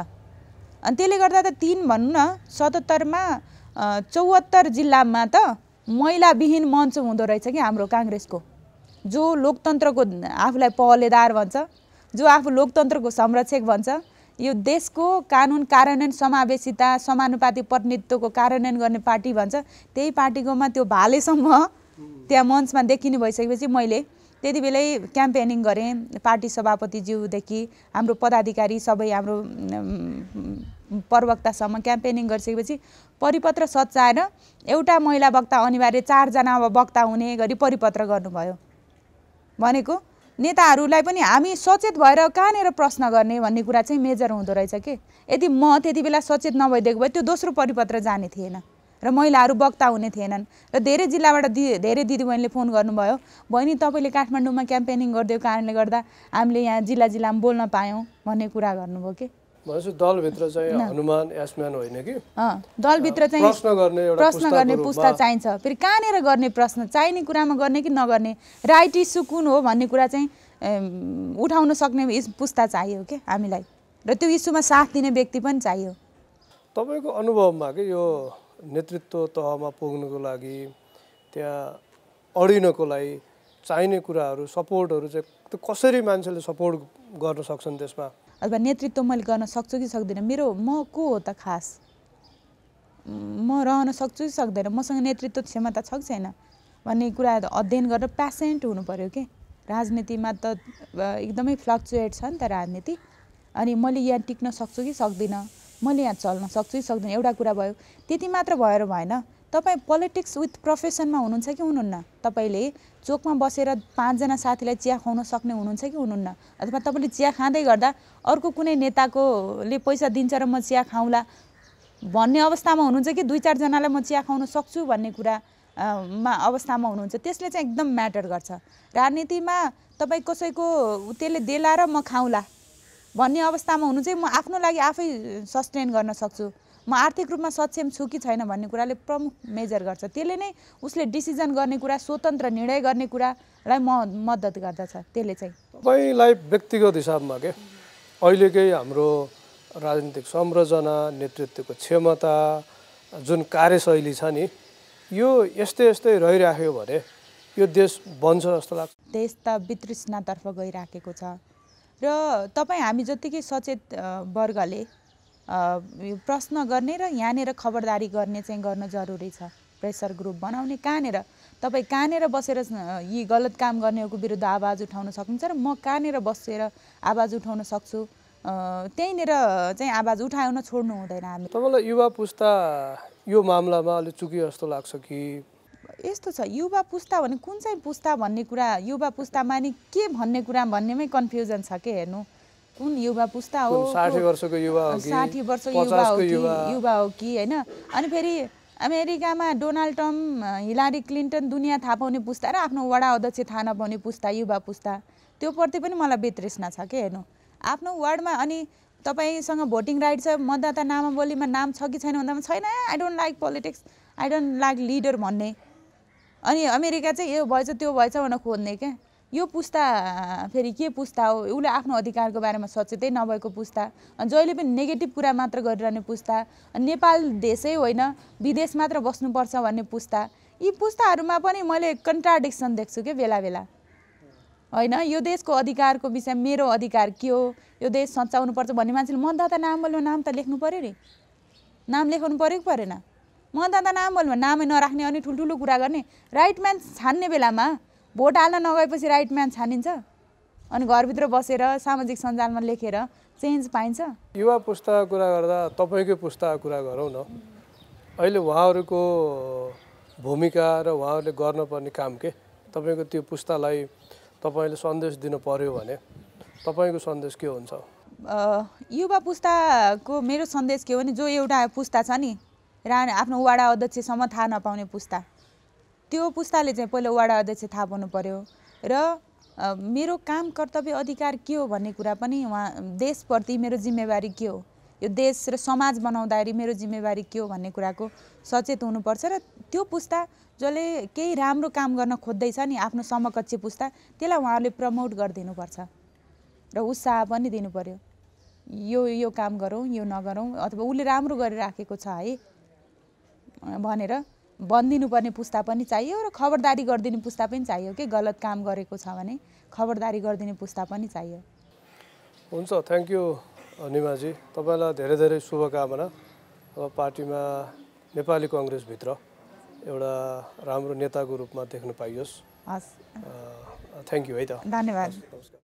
अनि त्यसले गर्दा त 3 भन्नु न 77 मा 74 जिल्लामा त महिलाविहीन मञ्च हुँदो रहेछ कि हाम्रो काङ्ग्रेसको। जो लोकतन्त्रको आफूलाई पहलेदार भन्छ, जो आफू लोकतन्त्रको संरक्षक भन्छ, यो देशको कानुन कार्यान्वयन, समावेशिता, समानुपातिक प्रतिनिधित्वको कार्यान्वयन गर्ने पार्टी भन्छ, त्यही पार्टीकोमा त्यो भालेसम्म त्यहाँ मञ्चमा देखिने भइसकेपछि मैले त्यति बेलै क्याम्पेनिङ गरेँ। पार्टी सभापतिज्यूदेखि हाम्रो पदाधिकारी सबै हाम्रो प्रवक्तासम्म क्याम्पेनिङ गरिसकेपछि परिपत्र सच्याएर एउटा महिला वक्ता अनिवार्य 4 जना वक्ता हुने गरी परिपत्र गर्नुभयो। भनेको नेताहरूलाई पनि हामी सचेत भएर कहाँनिर प्रश्न गर्ने भन्ने कुरा चाहिँ मेजर हुँदो रहेछ के। यदि म त्यति बेला सचेत नभइदिएको भए त्यो दोस्रो परिपत्र जाने थिएन र महिलाहरू वक्ता हुने थिएनन्। र धेरै जिल्लाबाट धेरै दिदीबहिनीले फोन गर्नुभयो, बहिनी तपाईँले काठमाडौँमा क्याम्पेनिङ गरिदिएको कारणले गर्दा हामीले यहाँ जिल्लामा बोल्न पायौँ भन्ने कुरा गर्नुभयो कि। भनेपछि दलभित्र चाहिँ हनुमान यास्म्यान होइन कि, दलभित्र चाहिँ प्रश्न गर्ने पुस्ता चाहिन्छ। फेरि कहाँनिर गर्ने प्रश्न, चाहिने कुरामा गर्ने कि नगर्ने, राइट इस्यु कुन हो भन्ने कुरा चाहिँ उठाउन सक्ने पुस्ता चाहियो कि हामीलाई, र त्यो इस्युमा साथ दिने व्यक्ति पनि चाहियो। तपाईँको अनुभवमा कि यो नेतृत्व तहमा पुग्नुको लागि, त्यहाँ अडिनको लागि चाहिने कुराहरू, सपोर्टहरू चाहिँ कसरी मान्छेले सपोर्ट गर्न सक्छन् त्यसमा? अथवा नेतृत्व मैले गर्न सक्छु कि सक्दिनँ, म को हो त खास, म रहन सक्छु कि सक्दैन, मसँग नेतृत्व क्षमता छ कि छैन भन्ने कुरा अध्ययन गरेर प्यासेन्ट हुनु पर्यो कि। राजनीतिमा त एकदमै फ्लक्चुएट छ नि त राजनीति। अनि मैले यहाँ टिक्न सक्छु कि सक्दिनँ, मैले यहाँ चल्न सक्छु कि सक्दिनँ, एउटा कुरा भयो। त्यति मात्र भएर भएन, तपाईँ पोलिटिक्स विथ प्रोफेसनमा हुनुहुन्छ कि हुनुहुन्न? तपाईँले चोकमा बसेर 5 जना साथीलाई चिया खुवाउन सक्ने हुनुहुन्छ कि हुनुहुन्न? अथवा तपाईँले चिया खाँदै गर्दा अर्को कुनै नेताकोले पैसा दिन्छ र म चिया खाउँला भन्ने अवस्थामा हुनुहुन्छ कि 2-4 जनालाई म चिया खुवाउन सक्छु भन्ने कुरा अवस्थामा हुनुहुन्छ? त्यसले चाहिँ एकदम म्याटर गर्छ। राजनीतिमा तपाईँ कसैको त्यसले देला र म खाउँला भन्ने अवस्थामा हुनु चाहिँ म आफ्नो लागि आफै सस्टेन गर्न सक्छु, म आर्थिक रूपमा सक्षम छु कि छैन भन्ने कुराले प्रमुख मेजर गर्छ। त्यसले नै उसले डिसिजन गर्ने कुरा, स्वतन्त्र निर्णय गर्ने कुरालाई मद्दत गर्दछ। त्यसले चाहिँ तपाईँलाई व्यक्तिगत हिसाबमा के अहिलेकै हाम्रो राजनीतिक संरचना, नेतृत्वको क्षमता, जुन कार्यशैली छ नि, यो यस्तै रहिराख्यो भने यो देश बन्छ जस्तो लाग्छ? देश त वितृष्णातर्फ गइराखेको छ र तपाईँ हामी जत्तिकै सचेत वर्गले प्रश्न गर्ने र यहाँनिर खबरदारी गर्ने चाहिँ गर्न जरुरी छ। प्रेसर ग्रुप बनाउने, कहाँनिर बसेर यी गलत काम गर्नेहरूको विरुद्ध आवाज उठाउन सक्नुहुन्छ र म कहाँनिर बसेर आवाज उठाउन सक्छु, त्यहीँनिर चाहिँ आवाज उठाउन छोड्नु हुँदैन हामी। तपाईँलाई युवा पुस्ता यो मामलामा अलिक चुकी जस्तो लाग्छ कि? यस्तो छ, युवा पुस्ता भने कुन चाहिँ पुस्ता भन्ने कुरा, युवा पुस्तामा नि के भन्ने कुरा भन्नेमै कन्फ्युजन छ के। हेर्नु, कुन युवा पुस्ता हो? 60 वर्षको युवा हो कि 60 वर्षको युवा हो कि होइन? अनि फेरि अमेरिकामा डोनाल्ड ट्रम्प, हिलारी क्लिन्टन दुनियाँ थाहा पाउने पुस्ता र आफ्नो वडा अध्यक्ष थाहा नपाउने पुस्ता, युवा पुस्ता, त्यो प्रति पनि मलाई वितृष्णा छ के। हेर्नु, आफ्नो वार्डमा अनि तपाईँसँग भोटिङ राइट छ, मतदाता नामावलीमा नाम छ कि छैन भन्दामा छैन, I don't like politics, I don't like leader भन्ने। अनि अमेरिका चाहिँ यो भएछ त्यो भएछ भनेर खोज्ने क्या। यो पुस्ता फेरि के पुस्ता हो, उसले आफ्नो अधिकारको बारेमा सचेतै नभएको पुस्ता, अनि जहिले पनि नेगेटिभ कुरा मात्र गरिरहने पुस्ता, नेपाल देशै होइन विदेश मात्र बस्नुपर्छ भन्ने पुस्ता, यी पुस्ताहरूमा पनि मैले कन्ट्राडिक्सन देख्छु के बेला बेला होइन। यो देशको अधिकारको विषयमा मेरो अधिकार के हो, यो देश सच्याउनुपर्छ भन्ने मान्छेले मतदाता नाम बोल्नु नाम त लेख्नु पऱ्यो नि, नाम लेखाउनु पऱ्यो कि परेन? मतदाता नाम बोल्नु नामै नराख्ने अनि ठुल्ठुलो कुरा गर्ने, राइट म्यान छान्ने बेलामा भोट हाल्न नगएपछि राइट म्यान छानिन्छ अनि घरभित्र बसेर सामाजिक सञ्जालमा लेखेर चेन्ज पाइन्छ। युवा पुस्ताको कुरा गर्दा तपाईँकै पुस्ताको कुरा गरौँ न, अहिले उहाँहरूको भूमिका र उहाँहरूले गर्नुपर्ने काम के, तपाईँको त्यो पुस्तालाई तपाईँले सन्देश दिनु पर्यो भने तपाईँको सन्देश के हुन्छ? युवा पुस्ताको मेरो सन्देश के हो भने, जो एउटा पुस्ता छ नि आफ्नो वडा अध्यक्षसम्म थाहा नपाउने पुस्ता, त्यो पुस्ताले चाहिँ पहिला वडा अध्यक्ष थाहा पाउनु पर्यो र मेरो काम कर्तव्य अधिकार के हो भन्ने कुरा पनि उहाँ देशप्रति मेरो जिम्मेवारी के हो, यो देश र समाज बनाउँदाखेरि मेरो जिम्मेवारी के हो भन्ने कुराको सचेत हुनुपर्छ। र त्यो पुस्ता जसले केही राम्रो काम गर्न खोज्दैछ नि आफ्नो समकक्ष पुस्ता, त्यसलाई उहाँहरूले प्रमोट गरिदिनुपर्छ र उत्साह पनि दिनु पर्यो, यो काम गरौँ यो नगरौँ, अथवा उसले राम्रो गरिराखेको छ है भनेर भनिदिनु पर्ने पुस्ता पनि चाहियो र खबरदारी गरिदिने पुस्ता पनि चाहियो कि गलत काम गरेको छ भने खबरदारी गरिदिने पुस्ता पनि चाहियो। हुन्छ, थ्याङ्क यू निमाजी, तपाईँलाई धेरै धेरै शुभकामना। अब पार्टीमा नेपाली कङ्ग्रेसभित्र एउटा राम्रो नेताको रूपमा देख्न पाइयोस्। हस्, थ्याङ्क यू है त। धन्यवाद। नमस्कार।